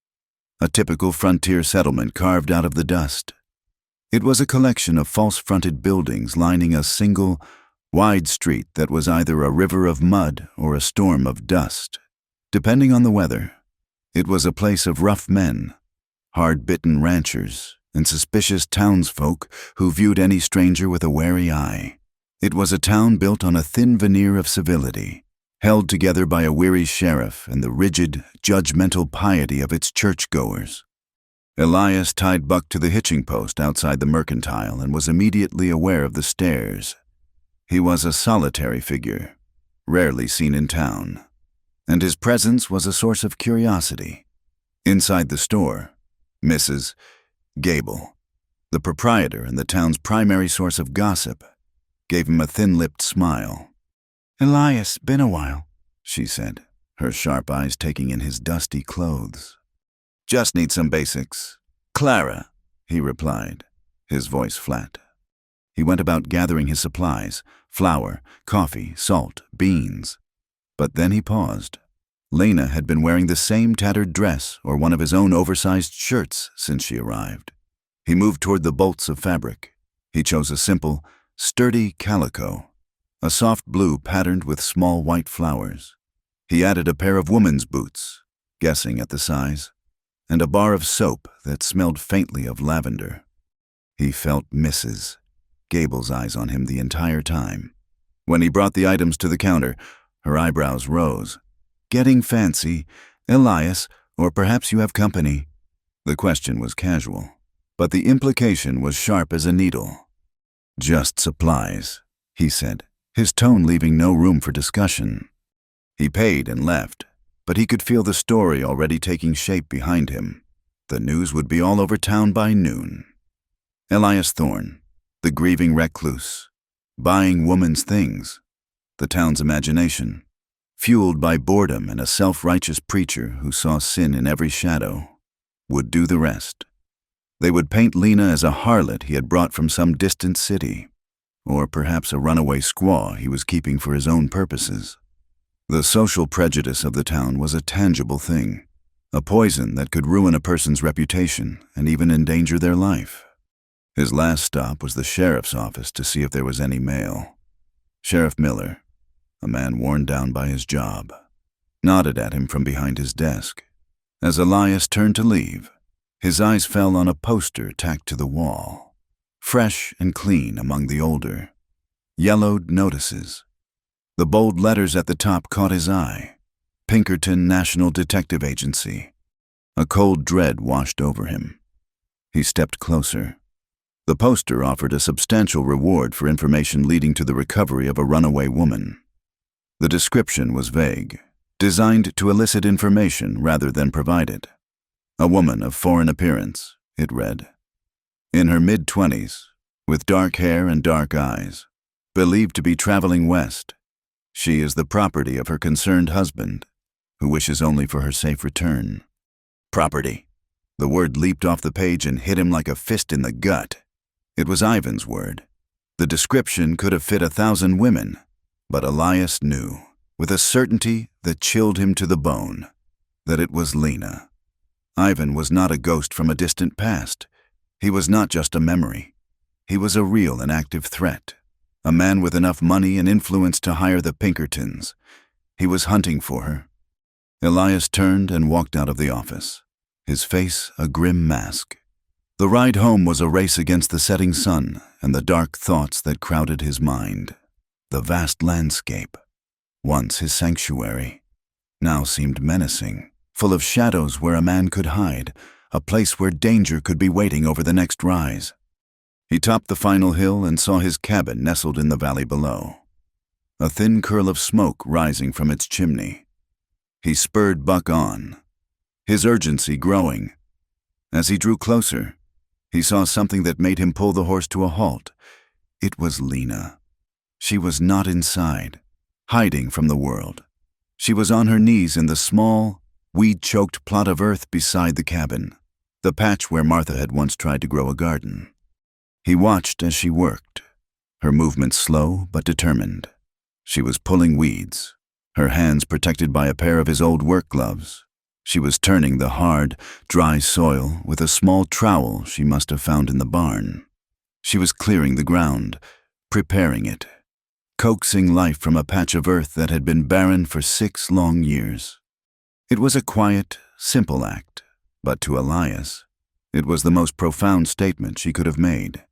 a typical frontier settlement carved out of the dust. It was a collection of false-fronted buildings lining a single, wide street that was either a river of mud or a storm of dust. Depending on the weather, it was a place of rough men, hard-bitten ranchers, and suspicious townsfolk who viewed any stranger with a wary eye. It was a town built on a thin veneer of civility, held together by a weary sheriff and the rigid, judgmental piety of its churchgoers. Elias tied Buck to the hitching post outside the mercantile and was immediately aware of the stares. He was a solitary figure, rarely seen in town, and his presence was a source of curiosity. Inside the store, Mrs. Gable, the proprietor and the town's primary source of gossip, gave him a thin-lipped smile. "Elias, been a while," she said, her sharp eyes taking in his dusty clothes. "Just need some basics. Clara," he replied, his voice flat. He went about gathering his supplies, flour, coffee, salt, beans. But then he paused. Lena had been wearing the same tattered dress or one of his own oversized shirts since she arrived. He moved toward the bolts of fabric. He chose a simple, sturdy calico, a soft blue patterned with small white flowers. He added a pair of woman's boots, guessing at the size, and a bar of soap that smelled faintly of lavender. He felt Mrs. Gable's eyes on him the entire time. When he brought the items to the counter, her eyebrows rose. "Getting fancy, Elias, or perhaps you have company?" The question was casual, but the implication was sharp as a needle. "Just supplies," he said, his tone leaving no room for discussion. He paid and left, but he could feel the story already taking shape behind him. The news would be all over town by noon. Elias Thorne, the grieving recluse, buying woman's things, the town's imagination, fueled by boredom and a self-righteous preacher who saw sin in every shadow, would do the rest. They would paint Lena as a harlot he had brought from some distant city, or perhaps a runaway squaw he was keeping for his own purposes. The social prejudice of the town was a tangible thing, a poison that could ruin a person's reputation and even endanger their life. His last stop was the sheriff's office to see if there was any mail. Sheriff Miller, a man worn down by his job, nodded at him from behind his desk. As Elias turned to leave, his eyes fell on a poster tacked to the wall, fresh and clean among the older, yellowed notices. The bold letters at the top caught his eye. Pinkerton National Detective Agency. A cold dread washed over him. He stepped closer. The poster offered a substantial reward for information leading to the recovery of a runaway woman. The description was vague, designed to elicit information rather than provide it. A woman of foreign appearance, it read. In her mid-20s, with dark hair and dark eyes, believed to be traveling west. She is the property of her concerned husband, who wishes only for her safe return. Property. The word leaped off the page and hit him like a fist in the gut. It was Ivan's word. The description could have fit 1,000 women, but Elias knew, with a certainty that chilled him to the bone, that it was Lena. Ivan was not a ghost from a distant past. He was not just a memory. He was a real and active threat. A man with enough money and influence to hire the Pinkertons. He was hunting for her. Elias turned and walked out of the office, his face a grim mask. The ride home was a race against the setting sun and the dark thoughts that crowded his mind. The vast landscape, once his sanctuary, now seemed menacing, full of shadows where a man could hide, a place where danger could be waiting over the next rise. He topped the final hill and saw his cabin nestled in the valley below, a thin curl of smoke rising from its chimney. He spurred Buck on, his urgency growing. As he drew closer, he saw something that made him pull the horse to a halt. It was Lena. She was not inside, hiding from the world. She was on her knees in the small, weed-choked plot of earth beside the cabin, the patch where Martha had once tried to grow a garden. He watched as she worked, her movements slow but determined. She was pulling weeds, her hands protected by a pair of his old work gloves. She was turning the hard, dry soil with a small trowel she must have found in the barn. She was clearing the ground, preparing it, coaxing life from a patch of earth that had been barren for 6 long years. It was a quiet, simple act, but to Elias, it was the most profound statement she could have made.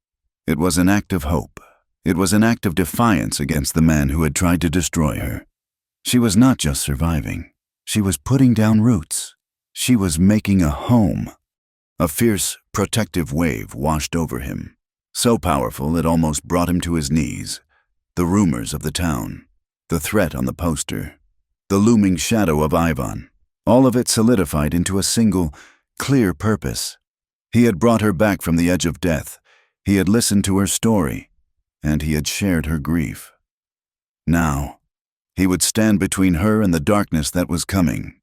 It was an act of hope. It was an act of defiance against the man who had tried to destroy her. She was not just surviving. She was putting down roots. She was making a home. A fierce, protective wave washed over him, so powerful it almost brought him to his knees. The rumors of the town, the threat on the poster, the looming shadow of Ivan, all of it solidified into a single, clear purpose. He had brought her back from the edge of death. He had listened to her story, and he had shared her grief. Now, he would stand between her and the darkness that was coming.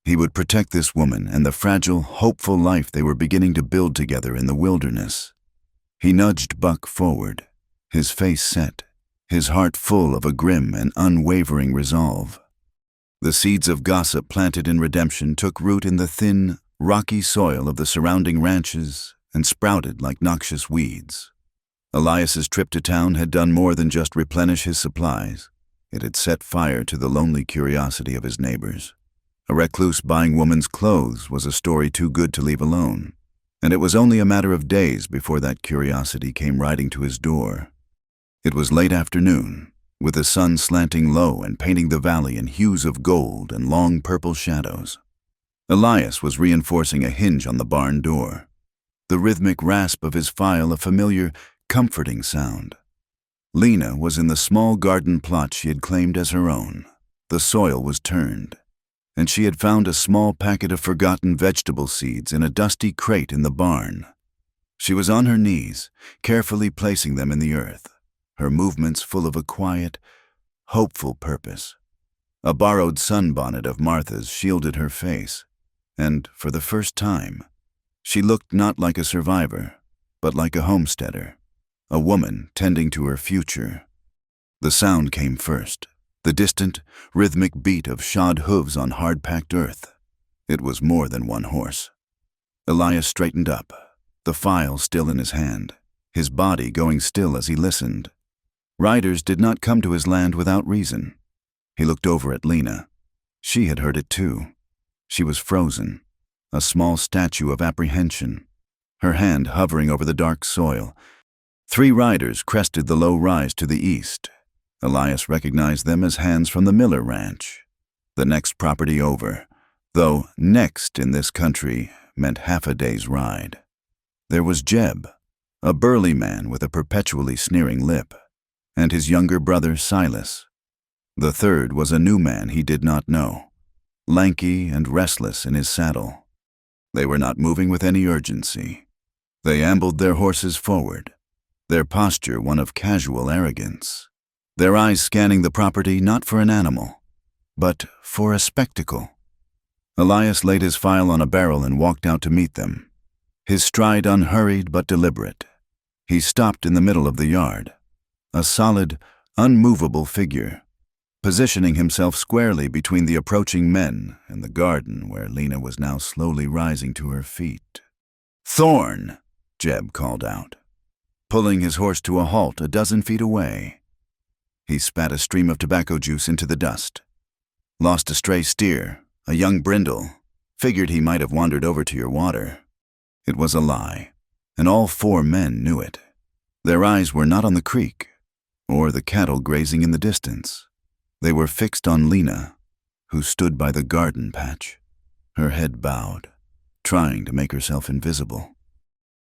He would protect this woman and the fragile, hopeful life they were beginning to build together in the wilderness. He nudged Buck forward, his face set, his heart full of a grim and unwavering resolve. The seeds of gossip planted in redemption took root in the thin, rocky soil of the surrounding ranches and sprouted like noxious weeds. Elias's trip to town had done more than just replenish his supplies. It had set fire to the lonely curiosity of his neighbors. A recluse buying woman's clothes was a story too good to leave alone, and it was only a matter of days before that curiosity came riding to his door. It was late afternoon, with the sun slanting low and painting the valley in hues of gold and long purple shadows. Elias was reinforcing a hinge on the barn door. The rhythmic rasp of his file a familiar, comforting sound. Lena was in the small garden plot she had claimed as her own. The soil was turned, and she had found a small packet of forgotten vegetable seeds in a dusty crate in the barn. She was on her knees, carefully placing them in the earth, her movements full of a quiet, hopeful purpose. A borrowed sunbonnet of Martha's shielded her face, and, for the first time, she looked not like a survivor, but like a homesteader, a woman tending to her future. The sound came first, the distant, rhythmic beat of shod hooves on hard-packed earth. It was more than one horse. Elias straightened up, the file still in his hand, his body going still as he listened. Riders did not come to his land without reason. He looked over at Lena. She had heard it too. She was frozen, a small statue of apprehension, her hand hovering over the dark soil. 3 riders crested the low rise to the east. Elias recognized them as hands from the Miller Ranch, the next property over, though next in this country meant half a day's ride. There was Jeb, a burly man with a perpetually sneering lip, and his younger brother Silas. The third was a new man he did not know, lanky and restless in his saddle. They were not moving with any urgency. They ambled their horses forward, their posture one of casual arrogance, their eyes scanning the property not for an animal, but for a spectacle. Elias laid his file on a barrel and walked out to meet them, his stride unhurried but deliberate. He stopped in the middle of the yard, a solid, unmovable figure, positioning himself squarely between the approaching men and the garden where Lena was now slowly rising to her feet. "Thorn!" Jeb called out, pulling his horse to a halt a dozen feet away. He spat a stream of tobacco juice into the dust. "Lost a stray steer, a young brindle. Figured he might have wandered over to your water." It was a lie, and all 4 men knew it. Their eyes were not on the creek, or the cattle grazing in the distance. They were fixed on Lena, who stood by the garden patch, her head bowed, trying to make herself invisible.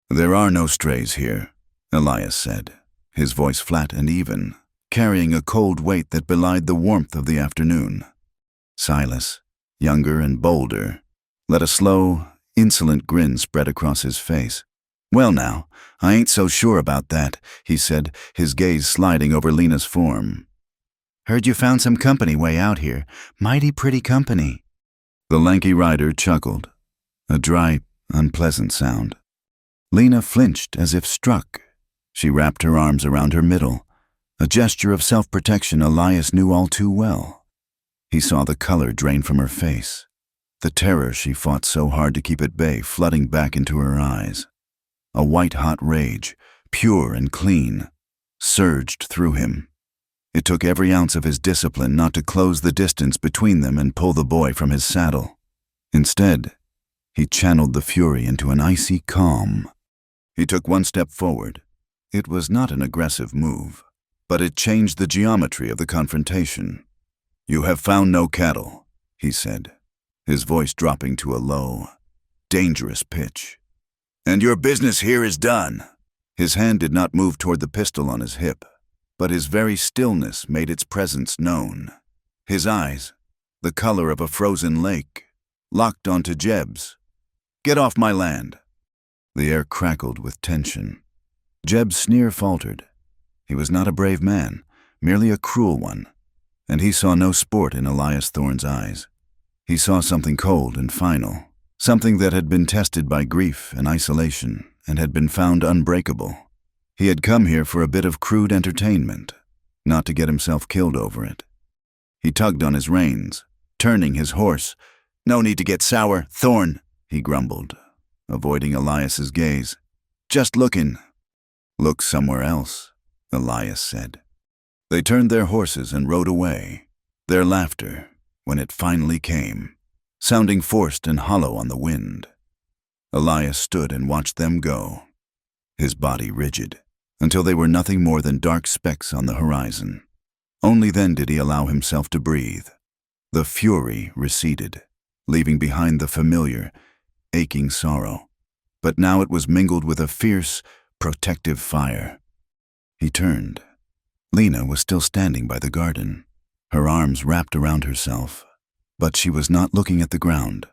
"There are no strays here," Elias said, his voice flat and even, carrying a cold weight that belied the warmth of the afternoon. Silas, younger and bolder, let a slow, insolent grin spread across his face. "Well now, I ain't so sure about that," he said, his gaze sliding over Lena's form. "Heard you found some company way out here. Mighty pretty company." The lanky rider chuckled, a dry, unpleasant sound. Lena flinched as if struck. She wrapped her arms around her middle, a gesture of self-protection Elias knew all too well. He saw the color drain from her face, the terror she fought so hard to keep at bay flooding back into her eyes. A white-hot rage, pure and clean, surged through him. It took every ounce of his discipline not to close the distance between them and pull the boy from his saddle. Instead, he channeled the fury into an icy calm. He took one step forward. It was not an aggressive move, but it changed the geometry of the confrontation. "You have found no cattle," he said, his voice dropping to a low, dangerous pitch. "And your business here is done." His hand did not move toward the pistol on his hip, but his very stillness made its presence known. His eyes, the color of a frozen lake, locked onto Jeb's. "Get off my land." The air crackled with tension. Jeb's sneer faltered. He was not a brave man, merely a cruel one, and he saw no sport in Elias Thorne's eyes. He saw something cold and final, something that had been tested by grief and isolation and had been found unbreakable. He had come here for a bit of crude entertainment, not to get himself killed over it. He tugged on his reins, turning his horse. "No need to get sour, Thorne," he grumbled, avoiding Elias's gaze. "Just looking." "Look somewhere else," Elias said. They turned their horses and rode away, their laughter, when it finally came, sounding forced and hollow on the wind. Elias stood and watched them go, his body rigid, until they were nothing more than dark specks on the horizon. Only then did he allow himself to breathe. The fury receded, leaving behind the familiar, aching sorrow, but now it was mingled with a fierce, protective fire. He turned. Lena was still standing by the garden, her arms wrapped around herself, but she was not looking at the ground.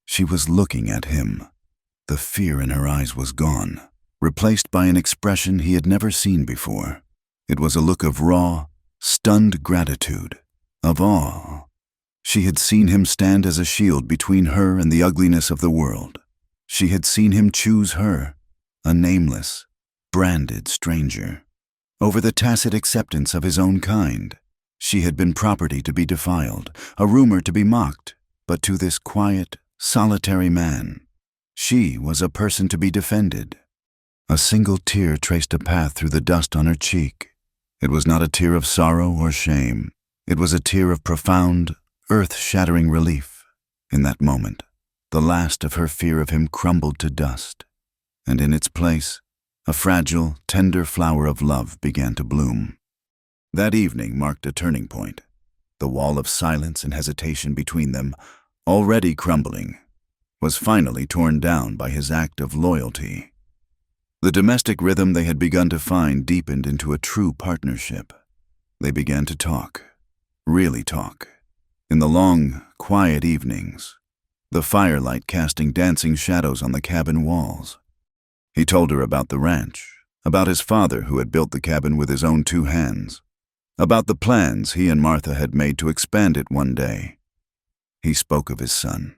She was looking at him. The fear in her eyes was gone, replaced by an expression he had never seen before. It was a look of raw, stunned gratitude, of awe. She had seen him stand as a shield between her and the ugliness of the world. She had seen him choose her, a nameless, branded stranger, over the tacit acceptance of his own kind. She had been property to be defiled, a rumor to be mocked, but to this quiet, solitary man, she was a person to be defended. A single tear traced a path through the dust on her cheek. It was not a tear of sorrow or shame. It was a tear of profound, earth-shattering relief. In that moment, the last of her fear of him crumbled to dust, and in its place, a fragile, tender flower of love began to bloom. That evening marked a turning point. The wall of silence and hesitation between them, already crumbling, was finally torn down by his act of loyalty. The domestic rhythm they had begun to find deepened into a true partnership. They began to talk, really talk, in the long, quiet evenings, the firelight casting dancing shadows on the cabin walls. He told her about the ranch, about his father who had built the cabin with his own 2 hands, about the plans he and Martha had made to expand it one day. He spoke of his son,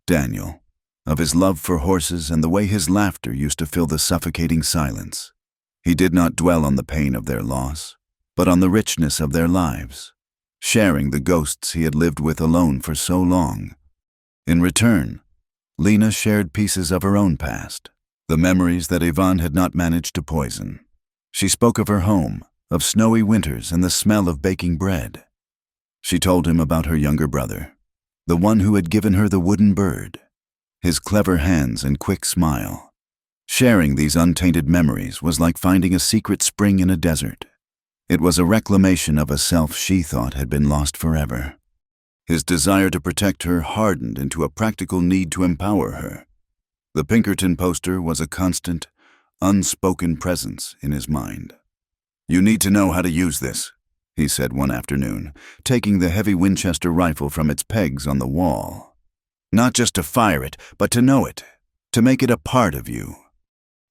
Daniel, of his love for horses and the way his laughter used to fill the suffocating silence. He did not dwell on the pain of their loss, but on the richness of their lives, sharing the ghosts he had lived with alone for so long. In return, Lena shared pieces of her own past, the memories that Yvonne had not managed to poison. She spoke of her home, of snowy winters and the smell of baking bread. She told him about her younger brother, the one who had given her the wooden bird, his clever hands and quick smile. Sharing these untainted memories was like finding a secret spring in a desert. It was a reclamation of a self she thought had been lost forever. His desire to protect her hardened into a practical need to empower her. The Pinkerton poster was a constant, unspoken presence in his mind. "You need to know how to use this," he said one afternoon, taking the heavy Winchester rifle from its pegs on the wall. "Not just to fire it, but to know it, to make it a part of you."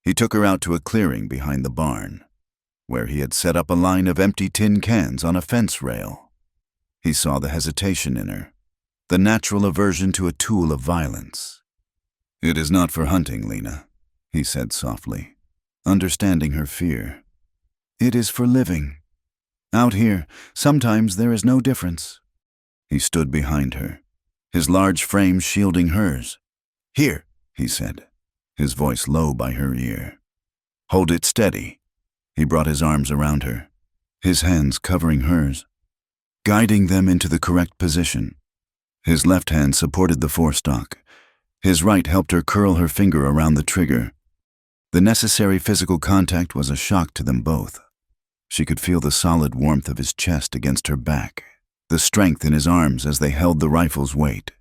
He took her out to a clearing behind the barn, where he had set up a line of empty tin cans on a fence rail. He saw the hesitation in her, the natural aversion to a tool of violence. "It is not for hunting, Lena," he said softly, understanding her fear. "It is for living. Out here, sometimes there is no difference." He stood behind her, his large frame shielding hers. "Here," he said, his voice low by her ear. "Hold it steady." He brought his arms around her, his hands covering hers, guiding them into the correct position. His left hand supported the forestock. His right helped her curl her finger around the trigger. The necessary physical contact was a shock to them both. She could feel the solid warmth of his chest against her back, the strength in his arms as they held the rifle's weight.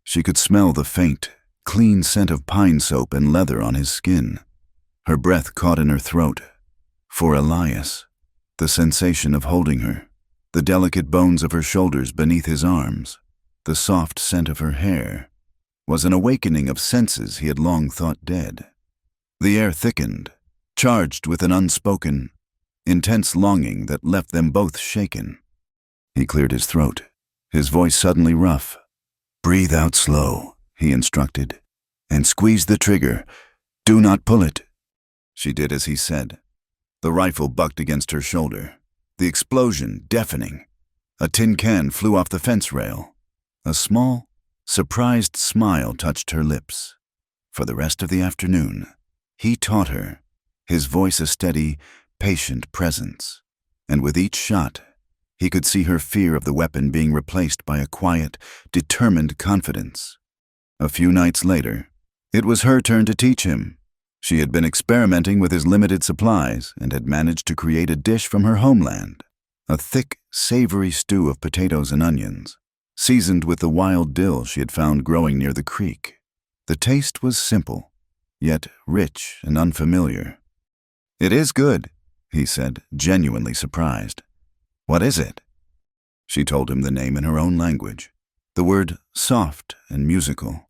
She could smell the faint, clean scent of pine soap and leather on his skin. Her breath caught in her throat. For Elias, the sensation of holding her, the delicate bones of her shoulders beneath his arms, the soft scent of her hair, was an awakening of senses he had long thought dead. The air thickened, charged with an unspoken, intense longing that left them both shaken. He cleared his throat, his voice suddenly rough. "Breathe out slow," he instructed, "and squeeze the trigger. Do not pull it." She did as he said. The rifle bucked against her shoulder. The explosion deafening. A tin can flew off the fence rail. A small, surprised smile touched her lips. For the rest of the afternoon, he taught her, his voice a steady, patient presence. And with each shot, he could see her fear of the weapon being replaced by a quiet, determined confidence. A few nights later, it was her turn to teach him. She had been experimenting with his limited supplies and had managed to create a dish from her homeland, a thick, savory stew of potatoes and onions, seasoned with the wild dill she had found growing near the creek. The taste was simple, yet rich and unfamiliar. "It is good," he said, genuinely surprised. "What is it?" She told him the name in her own language, the word soft and musical.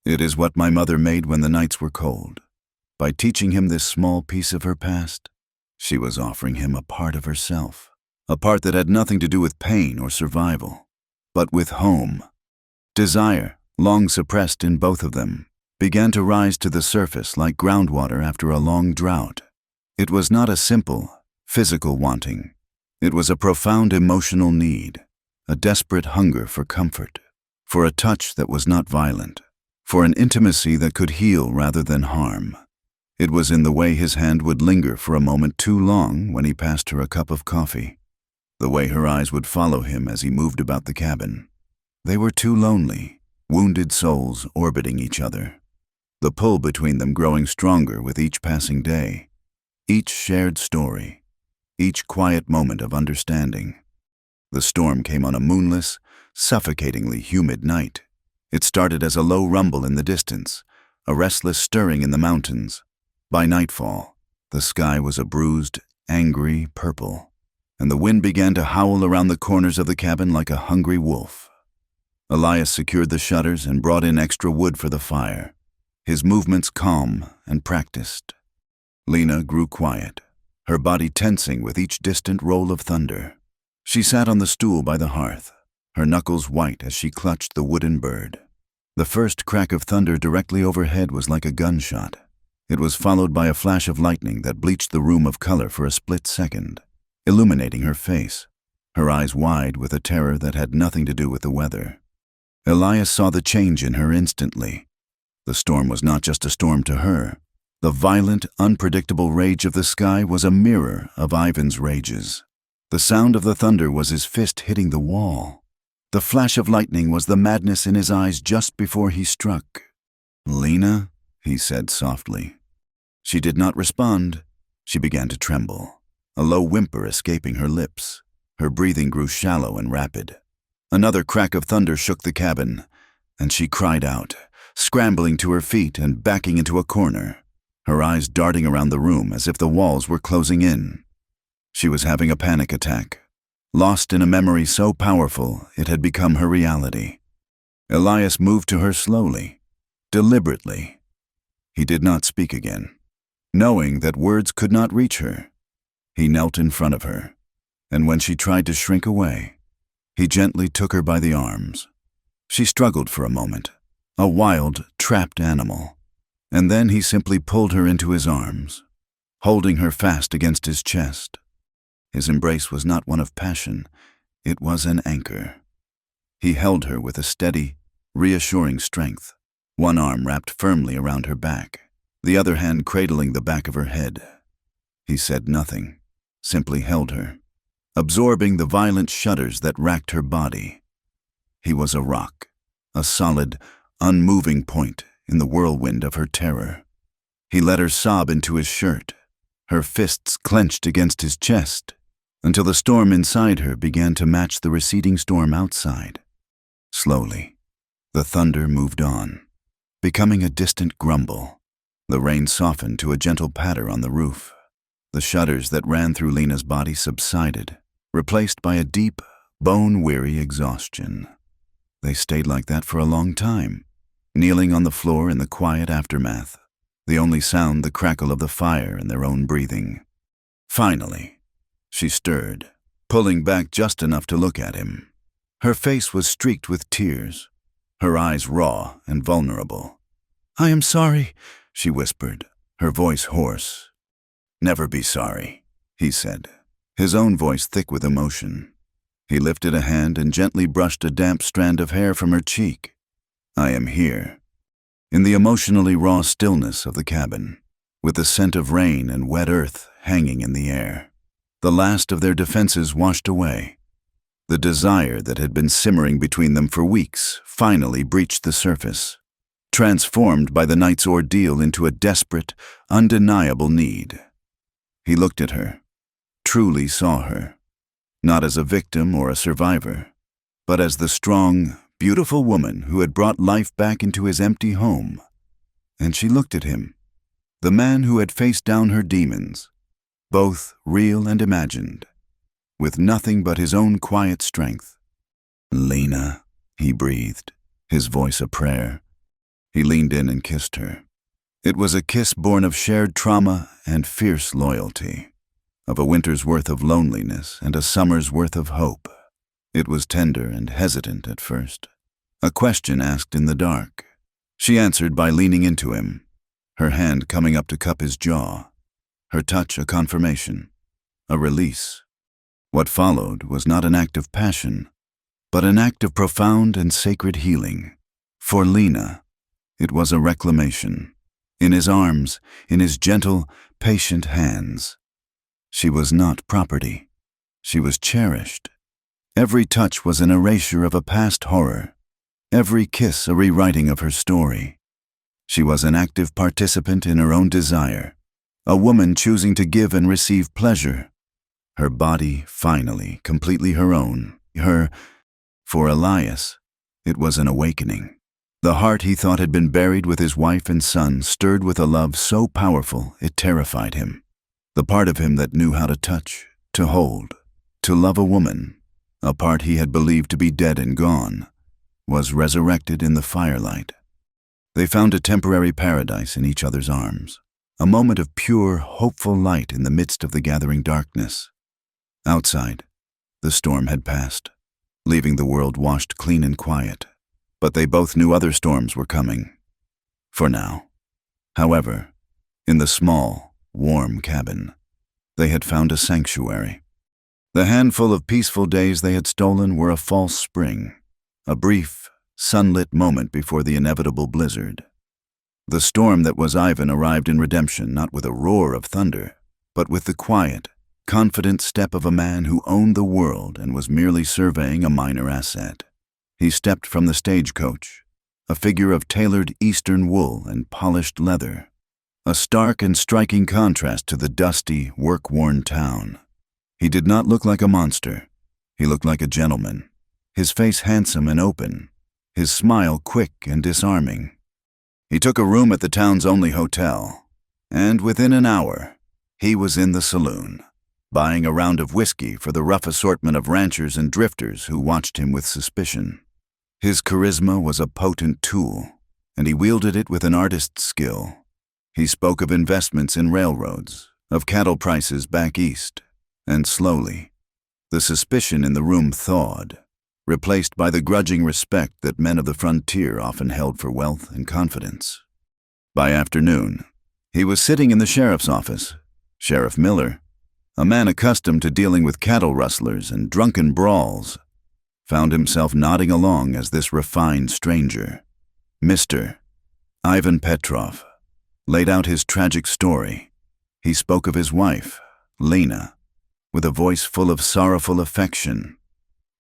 "It is what my mother made when the nights were cold." By teaching him this small piece of her past, she was offering him a part of herself, a part that had nothing to do with pain or survival, but with home. Desire, long suppressed in both of them, began to rise to the surface like groundwater after a long drought. It was not a simple, physical wanting. It was a profound emotional need, a desperate hunger for comfort, for a touch that was not violent, for an intimacy that could heal rather than harm. It was in the way his hand would linger for a moment too long when he passed her a cup of coffee, the way her eyes would follow him as he moved about the cabin. They were two lonely, wounded souls orbiting each other, the pull between them growing stronger with each passing day, each shared story, each quiet moment of understanding. The storm came on a moonless, suffocatingly humid night. It started as a low rumble in the distance, a restless stirring in the mountains. By nightfall, the sky was a bruised, angry purple, and the wind began to howl around the corners of the cabin like a hungry wolf. Elias secured the shutters and brought in extra wood for the fire, his movements calm and practiced. Lena grew quiet, her body tensing with each distant roll of thunder. She sat on the stool by the hearth, her knuckles white as she clutched the wooden bird. The first crack of thunder directly overhead was like a gunshot. It was followed by a flash of lightning that bleached the room of color for a split second, illuminating her face, her eyes wide with a terror that had nothing to do with the weather. Elias saw the change in her instantly. The storm was not just a storm to her. The violent, unpredictable rage of the sky was a mirror of Ivan's rages. The sound of the thunder was his fist hitting the wall. The flash of lightning was the madness in his eyes just before he struck. "Lena?" he said softly. She did not respond. She began to tremble, a low whimper escaping her lips. Her breathing grew shallow and rapid. Another crack of thunder shook the cabin, and she cried out, scrambling to her feet and backing into a corner, her eyes darting around the room as if the walls were closing in. She was having a panic attack, lost in a memory so powerful it had become her reality. Elias moved to her slowly, deliberately. He did not speak again, knowing that words could not reach her. He knelt in front of her, and when she tried to shrink away, he gently took her by the arms. She struggled for a moment, a wild, trapped animal, and then he simply pulled her into his arms, holding her fast against his chest. His embrace was not one of passion, it was an anchor. He held her with a steady, reassuring strength, one arm wrapped firmly around her back, the other hand cradling the back of her head. He said nothing, simply held her, absorbing the violent shudders that racked her body. He was a rock, a solid, unmoving point in the whirlwind of her terror. He let her sob into his shirt, her fists clenched against his chest, until the storm inside her began to match the receding storm outside. Slowly, the thunder moved on, becoming a distant grumble. The rain softened to a gentle patter on the roof. The shudders that ran through Lena's body subsided, replaced by a deep, bone-weary exhaustion. They stayed like that for a long time, kneeling on the floor in the quiet aftermath, the only sound the crackle of the fire and their own breathing. Finally, she stirred, pulling back just enough to look at him. Her face was streaked with tears, her eyes raw and vulnerable. "I am sorry," she whispered, her voice hoarse. "Never be sorry," he said, his own voice thick with emotion. He lifted a hand and gently brushed a damp strand of hair from her cheek. "I am here." In the emotionally raw stillness of the cabin, with the scent of rain and wet earth hanging in the air, the last of their defenses washed away. The desire that had been simmering between them for weeks finally breached the surface, transformed by the night's ordeal into a desperate, undeniable need. He looked at her, truly saw her, not as a victim or a survivor, but as the strong, beautiful woman who had brought life back into his empty home. And she looked at him, the man who had faced down her demons, both real and imagined, with nothing but his own quiet strength. "Lena," he breathed, his voice a prayer. He leaned in and kissed her. It was a kiss born of shared trauma and fierce loyalty, of a winter's worth of loneliness and a summer's worth of hope. It was tender and hesitant at first, a question asked in the dark. She answered by leaning into him, her hand coming up to cup his jaw, her touch a confirmation, a release. What followed was not an act of passion, but an act of profound and sacred healing. For Lena, it was a reclamation. In his arms, in his gentle, patient hands. She was not property. She was cherished. Every touch was an erasure of a past horror, every kiss a rewriting of her story. She was an active participant in her own desire, a woman choosing to give and receive pleasure. Her body, finally, completely her own, for Elias, it was an awakening. The heart he thought had been buried with his wife and son stirred with a love so powerful it terrified him. The part of him that knew how to touch, to hold, to love a woman, a part he had believed to be dead and gone, was resurrected in the firelight. They found a temporary paradise in each other's arms, a moment of pure, hopeful light in the midst of the gathering darkness. Outside, the storm had passed, leaving the world washed clean and quiet, but they both knew other storms were coming. For now. However, in the small, warm cabin, they had found a sanctuary. The handful of peaceful days they had stolen were a false spring, a brief, sunlit moment before the inevitable blizzard. The storm that was Ivan arrived in redemption not with a roar of thunder, but with the quiet, confident step of a man who owned the world and was merely surveying a minor asset. He stepped from the stagecoach, a figure of tailored Eastern wool and polished leather, a stark and striking contrast to the dusty, work-worn town. He did not look like a monster. He looked like a gentleman, his face handsome and open, his smile quick and disarming. He took a room at the town's only hotel, and within an hour, he was in the saloon, buying a round of whiskey for the rough assortment of ranchers and drifters who watched him with suspicion. His charisma was a potent tool, and he wielded it with an artist's skill. He spoke of investments in railroads, of cattle prices back east, and slowly, the suspicion in the room thawed, replaced by the grudging respect that men of the frontier often held for wealth and confidence. By afternoon, he was sitting in the sheriff's office. Sheriff Miller, a man accustomed to dealing with cattle rustlers and drunken brawls, found himself nodding along as this refined stranger, Mr. Ivan Petrov, laid out his tragic story. He spoke of his wife, Lena, with a voice full of sorrowful affection.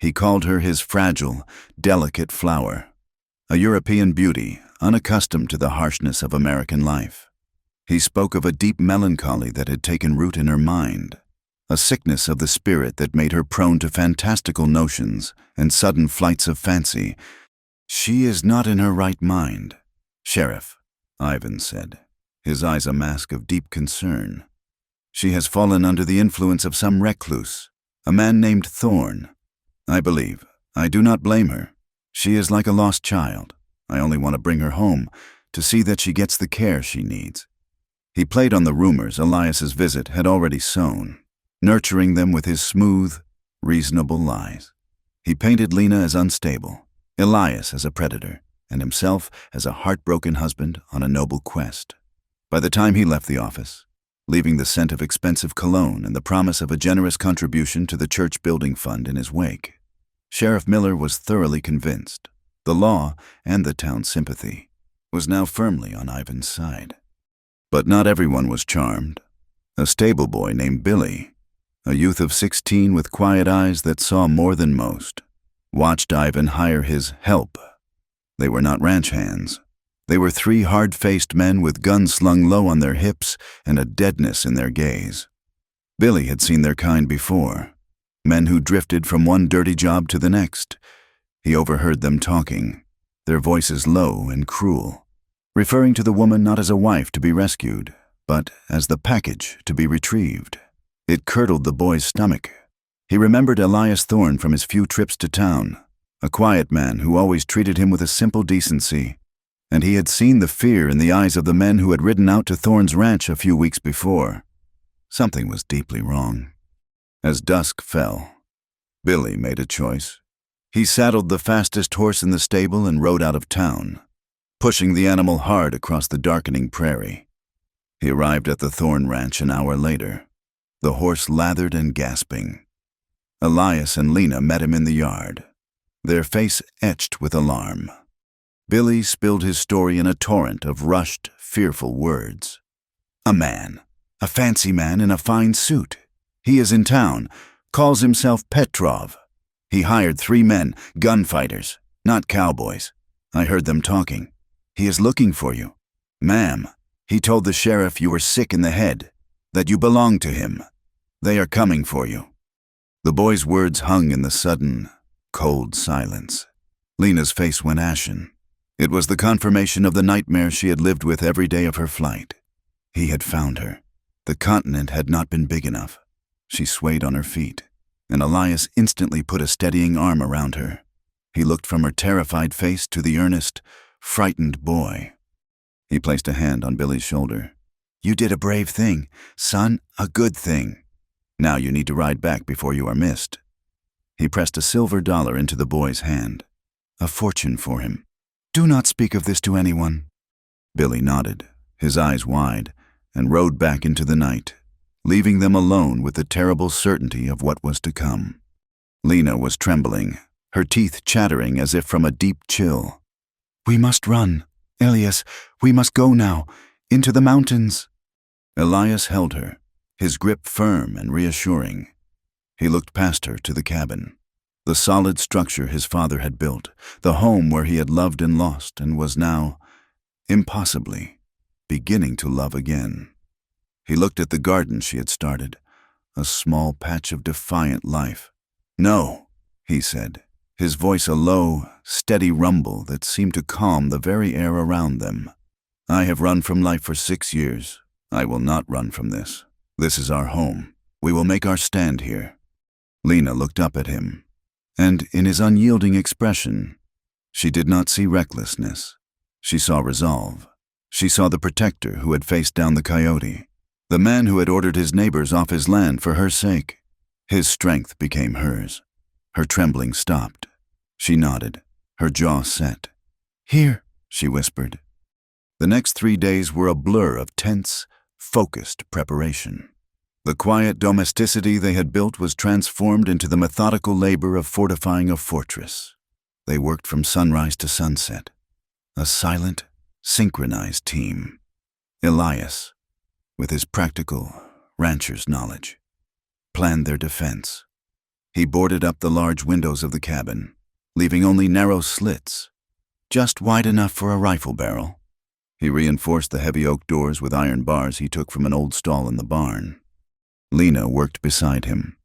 He called her his fragile, delicate flower, a European beauty unaccustomed to the harshness of American life. He spoke of a deep melancholy that had taken root in her mind, a sickness of the spirit that made her prone to fantastical notions and sudden flights of fancy. "She is not in her right mind, Sheriff," Ivan said, his eyes a mask of deep concern. "She has fallen under the influence of some recluse, a man named Thorn. I believe. I do not blame her. She is like a lost child. I only want to bring her home to see that she gets the care she needs." He played on the rumors Elias's visit had already sown, nurturing them with his smooth, reasonable lies. He painted Lena as unstable, Elias as a predator, and himself as a heartbroken husband on a noble quest. By the time he left the office, leaving the scent of expensive cologne and the promise of a generous contribution to the church building fund in his wake, Sheriff Miller was thoroughly convinced the law and the town's sympathy was now firmly on Ivan's side. But not everyone was charmed. A stable boy named Billy, a youth of 16 with quiet eyes that saw more than most, watched Ivan hire his help. They were not ranch hands. They were three hard-faced men with guns slung low on their hips and a deadness in their gaze. Billy had seen their kind before, men who drifted from one dirty job to the next. He overheard them talking, their voices low and cruel, referring to the woman not as a wife to be rescued, but as the package to be retrieved. It curdled the boy's stomach. He remembered Elias Thorne from his few trips to town, a quiet man who always treated him with a simple decency, and he had seen the fear in the eyes of the men who had ridden out to Thorne's ranch a few weeks before. Something was deeply wrong. As dusk fell, Billy made a choice. He saddled the fastest horse in the stable and rode out of town, pushing the animal hard across the darkening prairie. He arrived at the Thorne ranch an hour later, the horse lathered and gasping. Elias and Lena met him in the yard, their face etched with alarm. Billy spilled his story in a torrent of rushed, fearful words. "A man, a fancy man in a fine suit. He is in town, calls himself Petrov. He hired 3 men, gunfighters, not cowboys. I heard them talking. He is looking for you. Ma'am, he told the sheriff you were sick in the head, that you belonged to him. They are coming for you." The boy's words hung in the sudden, cold silence. Lena's face went ashen. It was the confirmation of the nightmare she had lived with every day of her flight. He had found her. The continent had not been big enough. She swayed on her feet, and Elias instantly put a steadying arm around her. He looked from her terrified face to the earnest, frightened boy. He placed a hand on Billy's shoulder. "You did a brave thing, son, a good thing. Now you need to ride back before you are missed." He pressed a silver dollar into the boy's hand. A fortune for him. "Do not speak of this to anyone." Billy nodded, his eyes wide, and rode back into the night, leaving them alone with the terrible certainty of what was to come. Lena was trembling, her teeth chattering as if from a deep chill. "We must run. Elias, we must go now, into the mountains." Elias held her, his grip firm and reassuring. He looked past her to the cabin, the solid structure his father had built, the home where he had loved and lost and was now, impossibly, beginning to love again. He looked at the garden she had started, a small patch of defiant life. "No," he said, his voice a low, steady rumble that seemed to calm the very air around them. "I have run from life for 6 years. I will not run from this. This is our home. We will make our stand here." Lena looked up at him, and in his unyielding expression, she did not see recklessness. She saw resolve. She saw the protector who had faced down the coyote, the man who had ordered his neighbors off his land for her sake. His strength became hers. Her trembling stopped. She nodded, her jaw set. "Here," she whispered. The next 3 days were a blur of tense, focused preparation. The quiet domesticity they had built was transformed into the methodical labor of fortifying a fortress. They worked from sunrise to sunset, a silent, synchronized team. Elias, with his practical rancher's knowledge, planned their defense. He boarded up the large windows of the cabin, leaving only narrow slits, just wide enough for a rifle barrel. He reinforced the heavy oak doors with iron bars he took from an old stall in the barn. Lena worked beside him,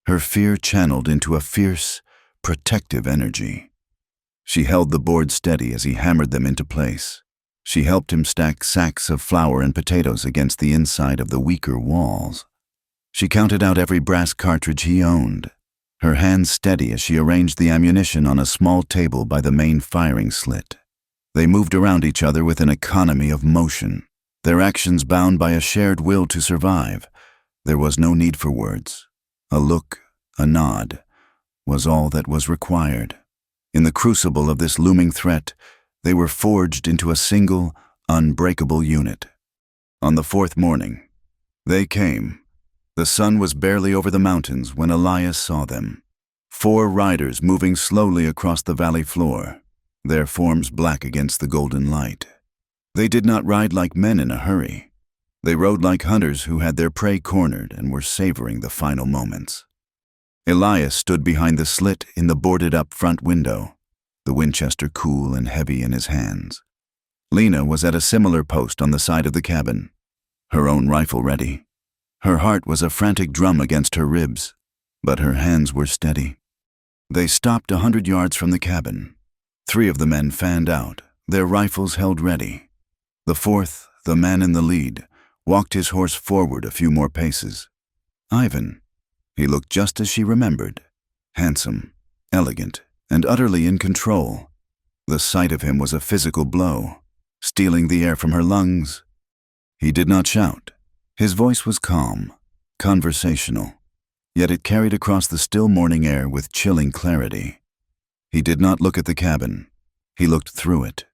her fear channeled into a fierce, protective energy. She held the boards steady as he hammered them into place. She helped him stack sacks of flour and potatoes against the inside of the weaker walls. She counted out every brass cartridge he owned, her hands steady as she arranged the ammunition on a small table by the main firing slit. They moved around each other with an economy of motion, their actions bound by a shared will to survive. There was no need for words. A look, a nod, was all that was required. In the crucible of this looming threat, they were forged into a single, unbreakable unit. On the fourth morning, they came. The sun was barely over the mountains when Elias saw them. 4 riders moving slowly across the valley floor, their forms black against the golden light. They did not ride like men in a hurry. They rode like hunters who had their prey cornered and were savoring the final moments. Elias stood behind the slit in the boarded-up front window, the Winchester cool and heavy in his hands. Lena was at a similar post on the side of the cabin, her own rifle ready. Her heart was a frantic drum against her ribs, but her hands were steady. They stopped 100 yards from the cabin. 3 of the men fanned out, their rifles held ready. The 4th, the man in the lead, walked his horse forward a few more paces. Ivan. He looked just as she remembered, handsome, elegant, and utterly in control. The sight of him was a physical blow, stealing the air from her lungs. He did not shout. His voice was calm, conversational, yet it carried across the still morning air with chilling clarity. He did not look at the cabin. He looked through it,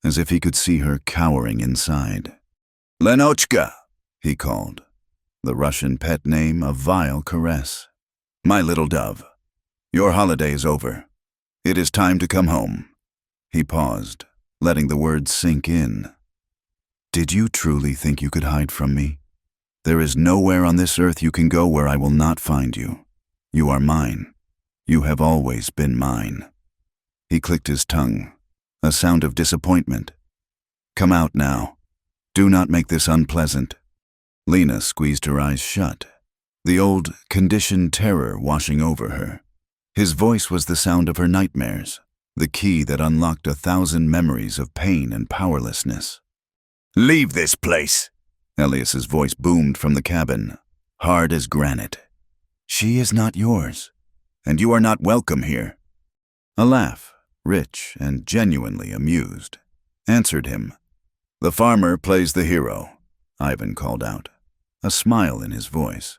as if he could see her cowering inside. "Lenochka," he called, the Russian pet name a vile caress. "My little dove, your holiday is over. It is time to come home." He paused, letting the words sink in. "Did you truly think you could hide from me? There is nowhere on this earth you can go where I will not find you. You are mine. You have always been mine." He clicked his tongue, a sound of disappointment. "Come out now. Do not make this unpleasant." Lena squeezed her eyes shut, the old, conditioned terror washing over her. His voice was the sound of her nightmares, the key that unlocked 1,000 memories of pain and powerlessness. "Leave this place!" Elias's voice boomed from the cabin, hard as granite. "She is not yours, and you are not welcome here." A laugh, rich and genuinely amused, answered him. "The farmer plays the hero," Ivan called out, a smile in his voice.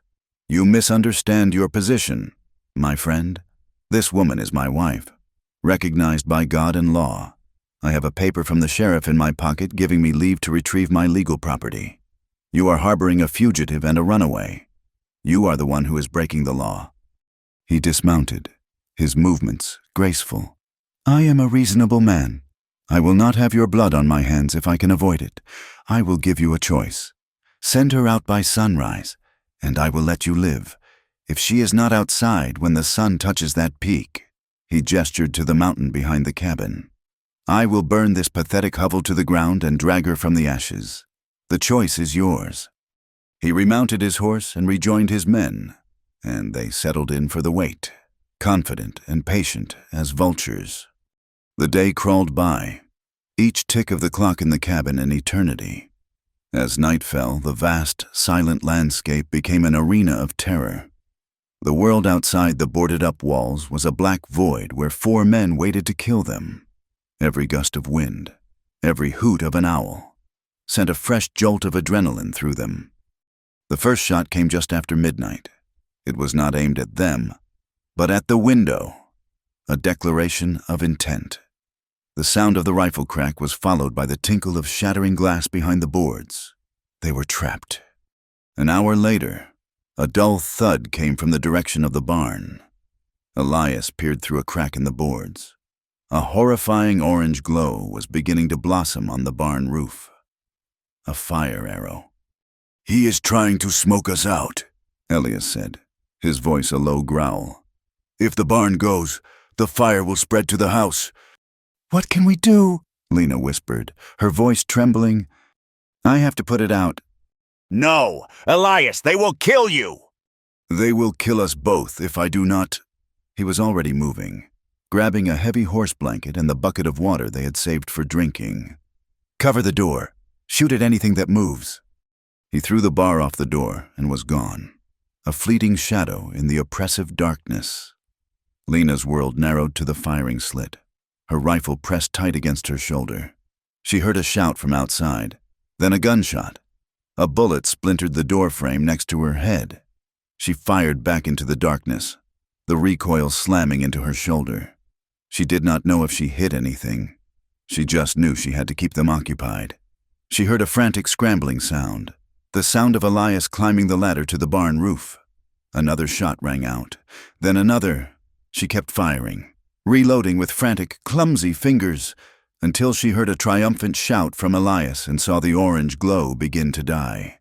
"You misunderstand your position, my friend. This woman is my wife, recognized by God and law. I have a paper from the sheriff in my pocket giving me leave to retrieve my legal property. You are harboring a fugitive and a runaway. You are the one who is breaking the law." He dismounted, his movements graceful. "I am a reasonable man. I will not have your blood on my hands if I can avoid it. I will give you a choice. Send her out by sunrise, and I will let you live. If she is not outside when the sun touches that peak," he gestured to the mountain behind the cabin, "I will burn this pathetic hovel to the ground and drag her from the ashes. The choice is yours." He remounted his horse and rejoined his men, and they settled in for the wait, confident and patient as vultures. The day crawled by, each tick of the clock in the cabin an eternity. As night fell, the vast, silent landscape became an arena of terror. The world outside the boarded-up walls was a black void where 4 men waited to kill them. Every gust of wind, every hoot of an owl, sent a fresh jolt of adrenaline through them. The first shot came just after midnight. It was not aimed at them, but at the window, a declaration of intent. The sound of the rifle crack was followed by the tinkle of shattering glass behind the boards. They were trapped. An hour later, a dull thud came from the direction of the barn. Elias peered through a crack in the boards. A horrifying orange glow was beginning to blossom on the barn roof. A fire arrow. "He is trying to smoke us out," Elias said, his voice a low growl. If the barn goes, the fire will spread to the house. What can we do? Lena whispered, her voice trembling. I have to put it out. No, Elias, they will kill you! They will kill us both if I do not. He was already moving, grabbing a heavy horse blanket and the bucket of water they had saved for drinking. Cover the door. Shoot at anything that moves. He threw the bar off the door and was gone, a fleeting shadow in the oppressive darkness. Lena's world narrowed to the firing slit, her rifle pressed tight against her shoulder. She heard a shout from outside, then a gunshot. A bullet splintered the door frame next to her head. She fired back into the darkness, the recoil slamming into her shoulder. She did not know if she hit anything. She just knew she had to keep them occupied. She heard a frantic scrambling sound, the sound of Elias climbing the ladder to the barn roof. Another shot rang out, then another. She kept firing, reloading with frantic, clumsy fingers, until she heard a triumphant shout from Elias and saw the orange glow begin to die.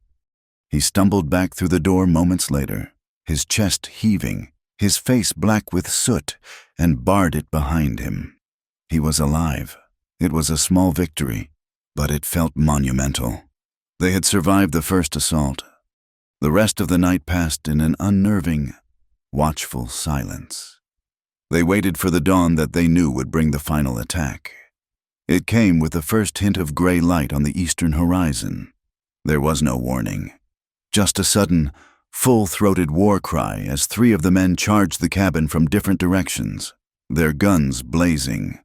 He stumbled back through the door moments later, his chest heaving, his face black with soot, and barred it behind him. He was alive. It was a small victory, but it felt monumental. They had survived the first assault. The rest of the night passed in an unnerving, watchful silence. They waited for the dawn that they knew would bring the final attack. It came with the first hint of gray light on the eastern horizon. There was no warning, just a sudden, full-throated war cry as three of the men charged the cabin from different directions, their guns blazing.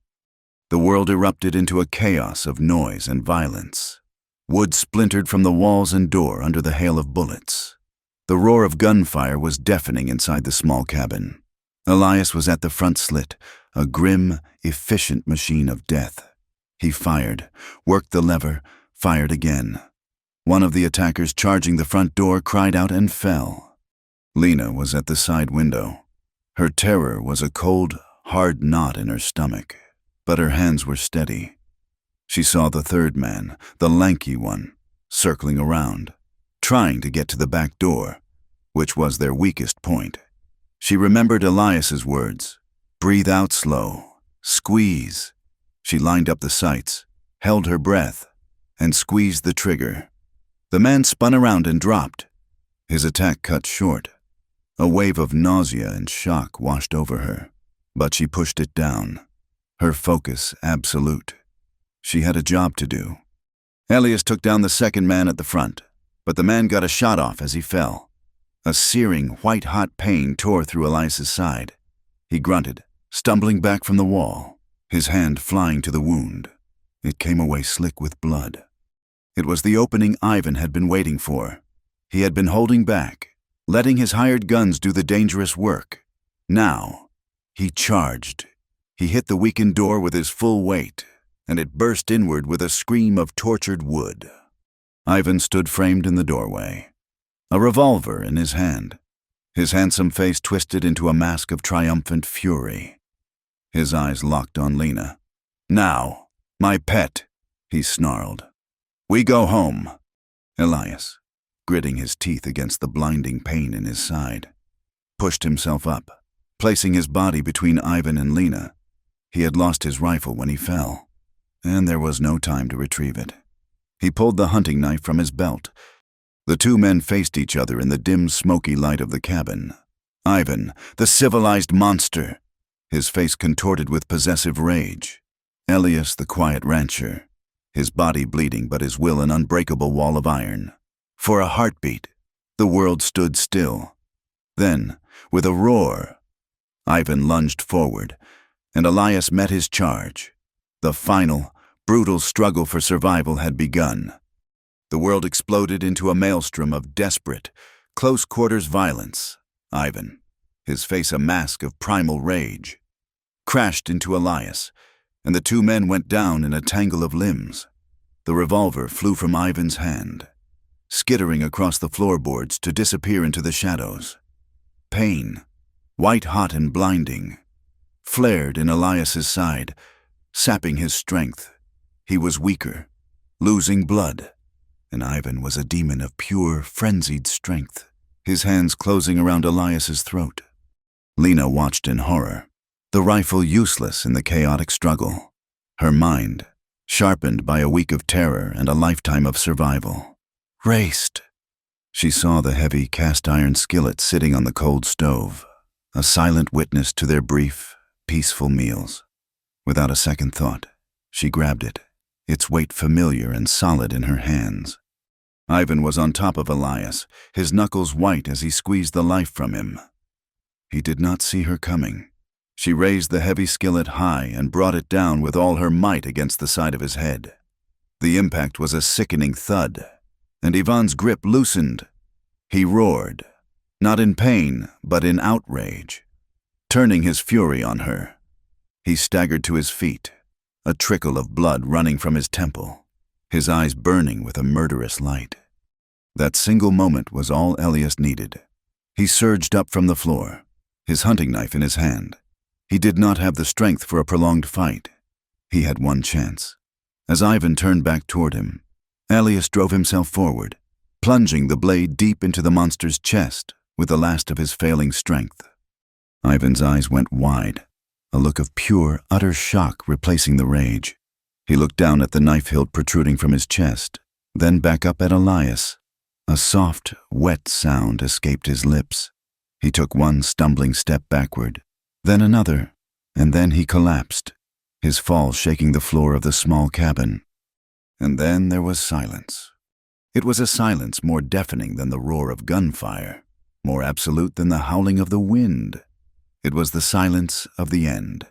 The world erupted into a chaos of noise and violence. Wood splintered from the walls and door under the hail of bullets. The roar of gunfire was deafening inside the small cabin. Elias was at the front slit, a grim, efficient machine of death. He fired, worked the lever, fired again. One of the attackers charging the front door cried out and fell. Lena was at the side window. Her terror was a cold, hard knot in her stomach, but her hands were steady. She saw the third man, the lanky one, circling around, trying to get to the back door, which was their weakest point. She remembered Elias's words, breathe out slow, squeeze. She lined up the sights, held her breath, and squeezed the trigger. The man spun around and dropped. His attack cut short. A wave of nausea and shock washed over her, but she pushed it down, her focus absolute. She had a job to do. Elias took down the second man at the front, but the man got a shot off as he fell. A searing, white-hot pain tore through Elias's side. He grunted, stumbling back from the wall, his hand flying to the wound. It came away slick with blood. It was the opening Ivan had been waiting for. He had been holding back, letting his hired guns do the dangerous work. Now, he charged. He hit the weakened door with his full weight, and it burst inward with a scream of tortured wood. Ivan stood framed in the doorway, a revolver in his hand, his handsome face twisted into a mask of triumphant fury. His eyes locked on Lena. Now, my pet, he snarled. We go home. Elias, gritting his teeth against the blinding pain in his side, pushed himself up, placing his body between Ivan and Lena. He had lost his rifle when he fell, and there was no time to retrieve it. He pulled the hunting knife from his belt. The two men faced each other in the dim, smoky light of the cabin. Ivan, the civilized monster, his face contorted with possessive rage. Elias, the quiet rancher, his body bleeding but his will an unbreakable wall of iron. For a heartbeat, the world stood still. Then, with a roar, Ivan lunged forward, and Elias met his charge. The final, brutal struggle for survival had begun. The world exploded into a maelstrom of desperate, close-quarters violence. Ivan, his face a mask of primal rage, crashed into Elias, and the two men went down in a tangle of limbs. The revolver flew from Ivan's hand, skittering across the floorboards to disappear into the shadows. Pain, white-hot and blinding, flared in Elias's side, sapping his strength. He was weaker, losing blood, and Ivan was a demon of pure, frenzied strength, his hands closing around Elias's throat. Lena watched in horror, the rifle useless in the chaotic struggle. Her mind, sharpened by a week of terror and a lifetime of survival, raced. She saw the heavy cast-iron skillet sitting on the cold stove, a silent witness to their brief, peaceful meals. Without a second thought, she grabbed it, its weight familiar and solid in her hands. Ivan was on top of Elias, his knuckles white as he squeezed the life from him. He did not see her coming. She raised the heavy skillet high and brought it down with all her might against the side of his head. The impact was a sickening thud, and Ivan's grip loosened. He roared, not in pain, but in outrage, turning his fury on her. He staggered to his feet, a trickle of blood running from his temple, his eyes burning with a murderous light. That single moment was all Elias needed. He surged up from the floor, his hunting knife in his hand. He did not have the strength for a prolonged fight. He had one chance. As Ivan turned back toward him, Elias drove himself forward, plunging the blade deep into the monster's chest with the last of his failing strength. Ivan's eyes went wide, a look of pure, utter shock replacing the rage. He looked down at the knife hilt protruding from his chest, then back up at Elias. A soft, wet sound escaped his lips. He took one stumbling step backward, then another, and then he collapsed, his fall shaking the floor of the small cabin. And then there was silence. It was a silence more deafening than the roar of gunfire, more absolute than the howling of the wind. It was the silence of the end.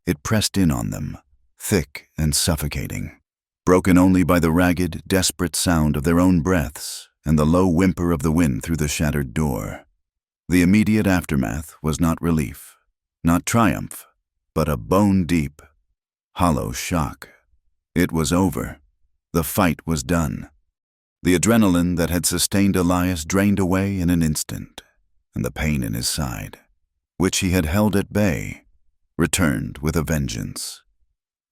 It pressed in on them, thick and suffocating, broken only by the ragged, desperate sound of their own breaths and the low whimper of the wind through the shattered door. The immediate aftermath was not relief, not triumph, but a bone-deep, hollow shock. It was over. The fight was done. The adrenaline that had sustained Elias drained away in an instant, and the pain in his side, which he had held at bay, returned with a vengeance.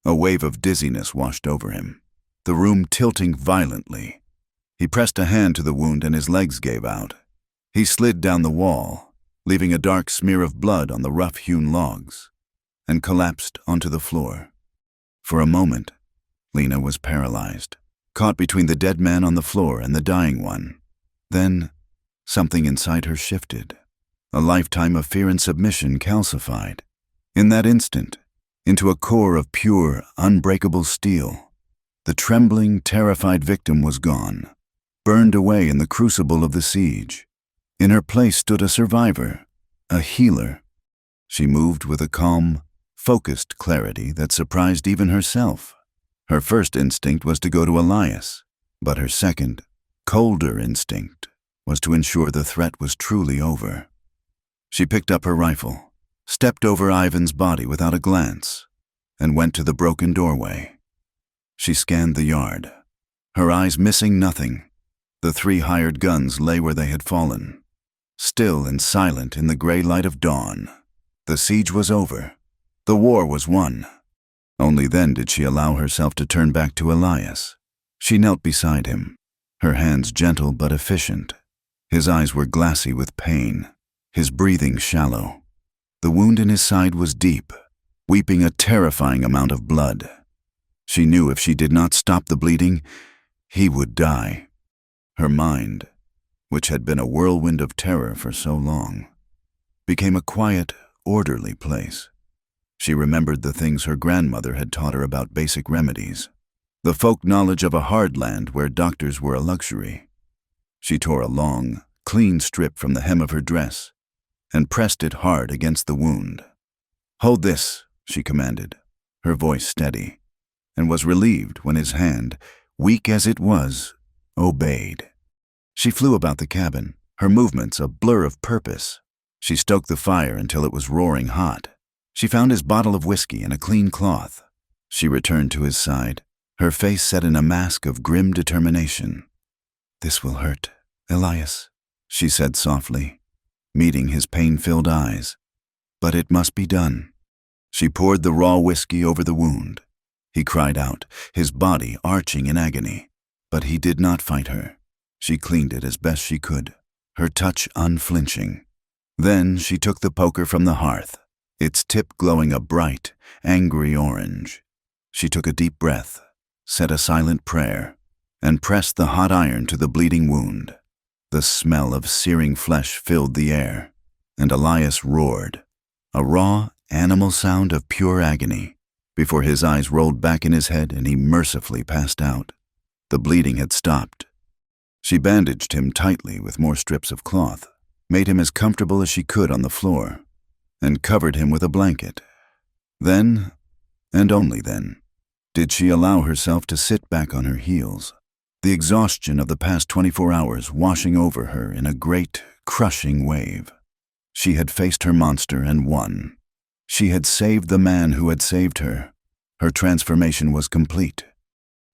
A wave of dizziness washed over him, the room tilting violently. He pressed a hand to the wound and his legs gave out. He slid down the wall, leaving a dark smear of blood on the rough-hewn logs, and collapsed onto the floor. For a moment, Lena was paralyzed, caught between the dead man on the floor and the dying one. Then, something inside her shifted. A lifetime of fear and submission calcified, in that instant, into a core of pure, unbreakable steel. The trembling, terrified victim was gone, burned away in the crucible of the siege. In her place stood a survivor, a healer. She moved with a calm, focused clarity that surprised even herself. Her first instinct was to go to Elias, but her second, colder instinct was to ensure the threat was truly over. She picked up her rifle, stepped over Ivan's body without a glance, and went to the broken doorway. She scanned the yard, her eyes missing nothing. The 3 hired guns lay where they had fallen, still and silent in the gray light of dawn. The siege was over. The war was won. Only then did she allow herself to turn back to Elias. She knelt beside him, her hands gentle but efficient. His eyes were glassy with pain, his breathing shallow. The wound in his side was deep, weeping a terrifying amount of blood. She knew if she did not stop the bleeding, he would die. Her mind, which had been a whirlwind of terror for so long, became a quiet, orderly place. She remembered the things her grandmother had taught her about basic remedies, the folk knowledge of a hard land where doctors were a luxury. She tore a long, clean strip from the hem of her dress and pressed it hard against the wound. "Hold this," she commanded, her voice steady, and was relieved when his hand, weak as it was, obeyed. She flew about the cabin, her movements a blur of purpose. She stoked the fire until it was roaring hot. She found his bottle of whiskey and a clean cloth. She returned to his side, her face set in a mask of grim determination. "This will hurt, Elias," she said softly, meeting his pain-filled eyes. "But it must be done." She poured the raw whiskey over the wound. He cried out, his body arching in agony. But he did not fight her. She cleaned it as best she could, her touch unflinching. Then she took the poker from the hearth, its tip glowing a bright, angry orange. She took a deep breath, said a silent prayer, and pressed the hot iron to the bleeding wound. The smell of searing flesh filled the air, and Elias roared, a raw, animal sound of pure agony, before his eyes rolled back in his head and he mercifully passed out. The bleeding had stopped. She bandaged him tightly with more strips of cloth, made him as comfortable as she could on the floor, and covered him with a blanket. Then, and only then, did she allow herself to sit back on her heels, the exhaustion of the past 24 hours washing over her in a great, crushing wave. She had faced her monster and won. She had saved the man who had saved her. Her transformation was complete.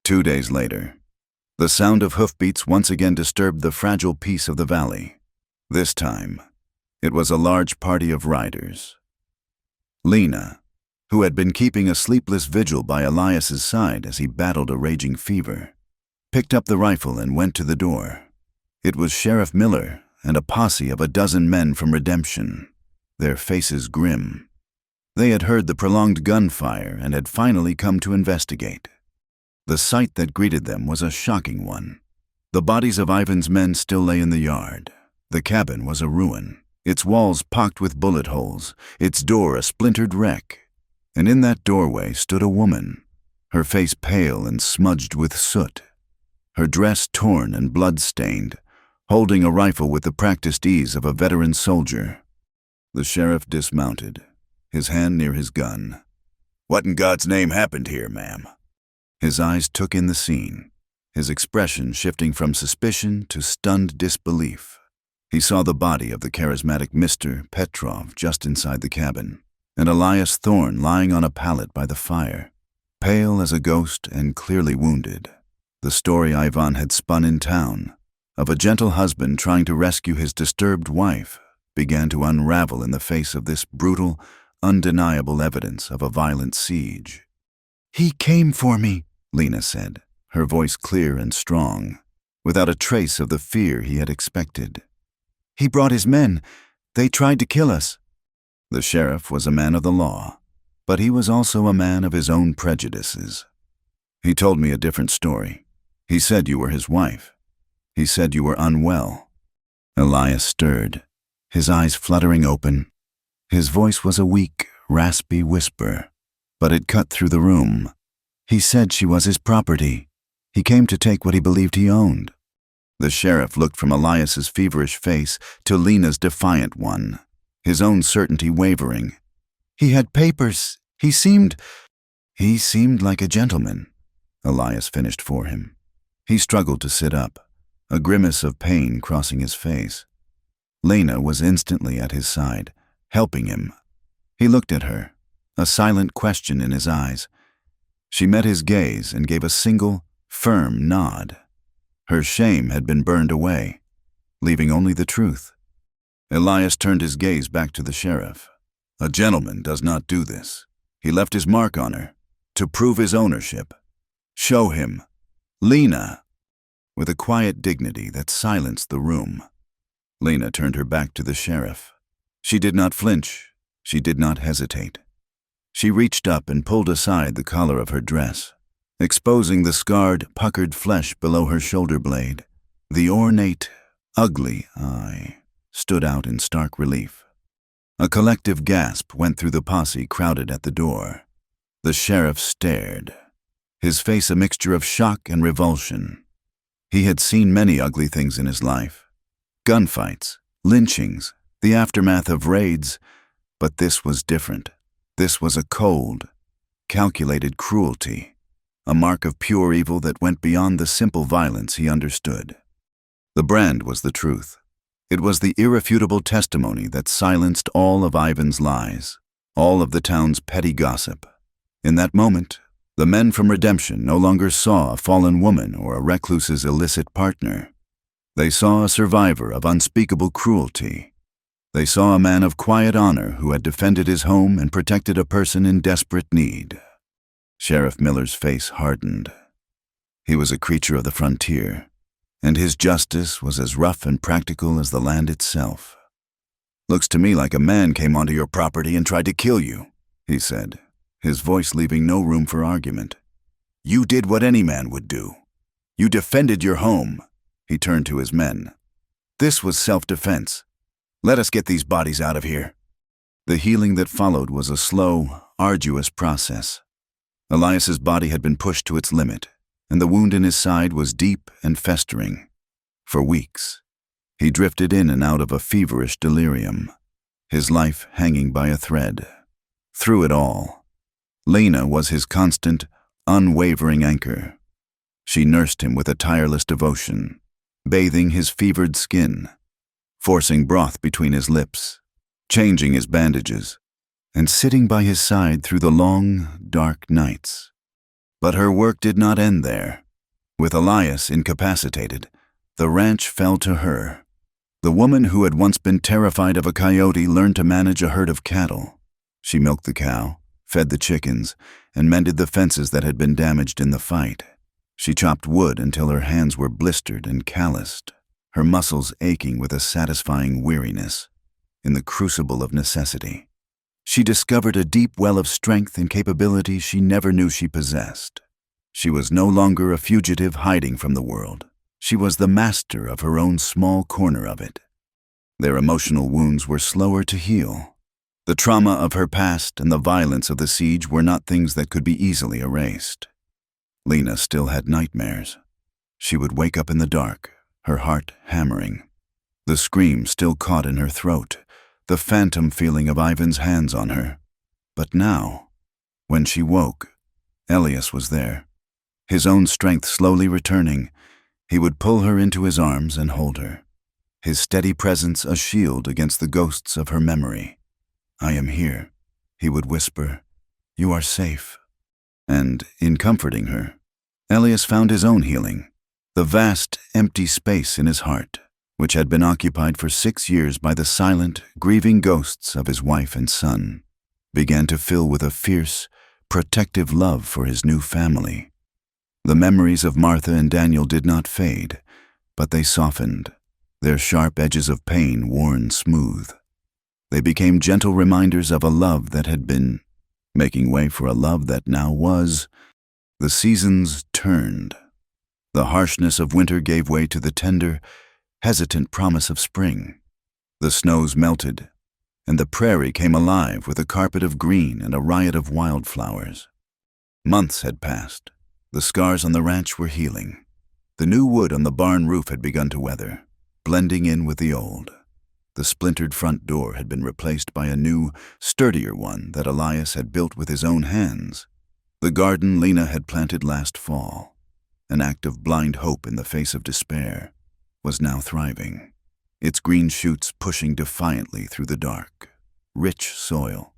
2 days later, the sound of hoofbeats once again disturbed the fragile peace of the valley. This time, it was a large party of riders. Lena, who had been keeping a sleepless vigil by Elias's side as he battled a raging fever, picked up the rifle and went to the door. It was Sheriff Miller and a posse of a dozen men from Redemption, their faces grim. They had heard the prolonged gunfire and had finally come to investigate. The sight that greeted them was a shocking one. The bodies of Ivan's men still lay in the yard. The cabin was a ruin, its walls pocked with bullet holes, its door a splintered wreck. And in that doorway stood a woman, her face pale and smudged with soot, her dress torn and blood-stained, holding a rifle with the practiced ease of a veteran soldier. The sheriff dismounted, his hand near his gun. What in God's name happened here, ma'am? His eyes took in the scene, his expression shifting from suspicion to stunned disbelief. He saw the body of the charismatic Mr. Petrov just inside the cabin, and Elias Thorne lying on a pallet by the fire, pale as a ghost and clearly wounded. The story Ivan had spun in town, of a gentle husband trying to rescue his disturbed wife, began to unravel in the face of this brutal, undeniable evidence of a violent siege. "He came for me," Lena said, her voice clear and strong, without a trace of the fear he had expected. "He brought his men. They tried to kill us." The sheriff was a man of the law, but he was also a man of his own prejudices. "He told me a different story. He said you were his wife. He said you were unwell." Elias stirred, his eyes fluttering open. His voice was a weak, raspy whisper, but it cut through the room. "He said she was his property. He came to take what he believed he owned." The sheriff looked from Elias's feverish face to Lena's defiant one, his own certainty wavering. "He had papers. He seemed like a gentleman," Elias finished for him. He struggled to sit up, a grimace of pain crossing his face. Lena was instantly at his side, helping him. He looked at her, a silent question in his eyes. She met his gaze and gave a single, firm nod. Her shame had been burned away, leaving only the truth. Elias turned his gaze back to the sheriff. "A gentleman does not do this. He left his mark on her, to prove his ownership. Show him. Lena!" With a quiet dignity that silenced the room, Lena turned her back to the sheriff. She did not flinch. She did not hesitate. She reached up and pulled aside the collar of her dress, exposing the scarred, puckered flesh below her shoulder blade. The ornate, ugly eye stood out in stark relief. A collective gasp went through the posse crowded at the door. The sheriff stared, his face a mixture of shock and revulsion. He had seen many ugly things in his life. Gunfights, lynchings, the aftermath of raids, but this was different. This was a cold, calculated cruelty, a mark of pure evil that went beyond the simple violence he understood. The brand was the truth. It was the irrefutable testimony that silenced all of Ivan's lies, all of the town's petty gossip. In that moment, the men from Redemption no longer saw a fallen woman or a recluse's illicit partner. They saw a survivor of unspeakable cruelty. They saw a man of quiet honor who had defended his home and protected a person in desperate need. Sheriff Miller's face hardened. He was a creature of the frontier, and his justice was as rough and practical as the land itself. "Looks to me like a man came onto your property and tried to kill you," he said, his voice leaving no room for argument. "You did what any man would do. You defended your home." He turned to his men. "This was self-defense. Let us get these bodies out of here." The healing that followed was a slow, arduous process. Elias's body had been pushed to its limit, and the wound in his side was deep and festering. For weeks, he drifted in and out of a feverish delirium, his life hanging by a thread. Through it all, Lena was his constant, unwavering anchor. She nursed him with a tireless devotion, bathing his fevered skin, forcing broth between his lips, changing his bandages, and sitting by his side through the long, dark nights. But her work did not end there. With Elias incapacitated, the ranch fell to her. The woman who had once been terrified of a coyote learned to manage a herd of cattle. She milked the cow, fed the chickens, and mended the fences that had been damaged in the fight. She chopped wood until her hands were blistered and calloused, her muscles aching with a satisfying weariness. In the crucible of necessity, she discovered a deep well of strength and capability she never knew she possessed. She was no longer a fugitive hiding from the world. She was the master of her own small corner of it. Their emotional wounds were slower to heal. The trauma of her past and the violence of the siege were not things that could be easily erased. Lena still had nightmares. She would wake up in the dark, her heart hammering. The scream still caught in her throat, the phantom feeling of Ivan's hands on her. But now, when she woke, Elias was there. His own strength slowly returning, he would pull her into his arms and hold her, his steady presence a shield against the ghosts of her memory. "I am here," he would whisper. "You are safe." And in comforting her, Elias found his own healing, the vast, empty space in his heart, which had been occupied for 6 years by the silent, grieving ghosts of his wife and son, began to fill with a fierce, protective love for his new family. The memories of Martha and Daniel did not fade, but they softened, their sharp edges of pain worn smooth. They became gentle reminders of a love that had been, making way for a love that now was. The seasons turned. The harshness of winter gave way to the tender, hesitant promise of spring. The snows melted, and the prairie came alive with a carpet of green and a riot of wildflowers. Months had passed. The scars on the ranch were healing. The new wood on the barn roof had begun to weather, blending in with the old. The splintered front door had been replaced by a new, sturdier one that Elias had built with his own hands. The garden Lena had planted last fall, an act of blind hope in the face of despair, was now thriving, its green shoots pushing defiantly through the dark, rich soil.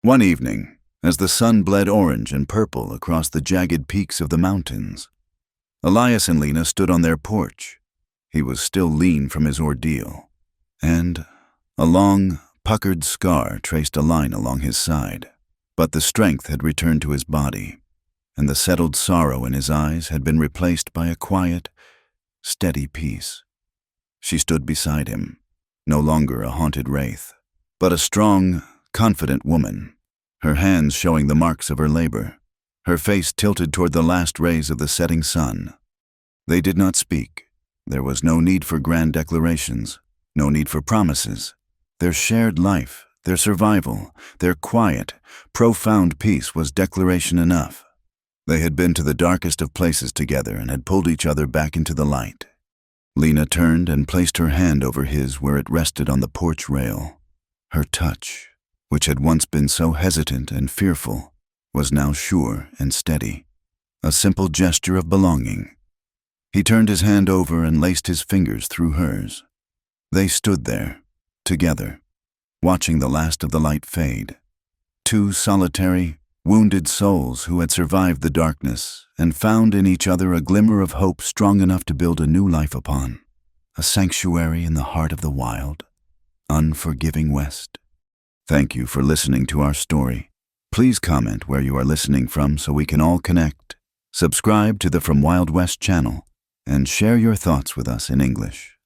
One evening, as the sun bled orange and purple across the jagged peaks of the mountains, Elias and Lena stood on their porch. He was still lean from his ordeal, and a long, puckered scar traced a line along his side. But the strength had returned to his body, and the settled sorrow in his eyes had been replaced by a quiet, steady peace. She stood beside him, no longer a haunted wraith, but a strong, confident woman, her hands showing the marks of her labor, her face tilted toward the last rays of the setting sun. They did not speak. There was no need for grand declarations, no need for promises. Their shared life, their survival, their quiet, profound peace was declaration enough. They had been to the darkest of places together and had pulled each other back into the light. Lena turned and placed her hand over his where it rested on the porch rail. Her touch, which had once been so hesitant and fearful, was now sure and steady, a simple gesture of belonging. He turned his hand over and laced his fingers through hers. They stood there, together, watching the last of the light fade. Two solitary, wounded souls who had survived the darkness and found in each other a glimmer of hope strong enough to build a new life upon, a sanctuary in the heart of the wild, unforgiving West. Thank you for listening to our story. Please comment where you are listening from so we can all connect. Subscribe to the From Wild West channel and share your thoughts with us in English.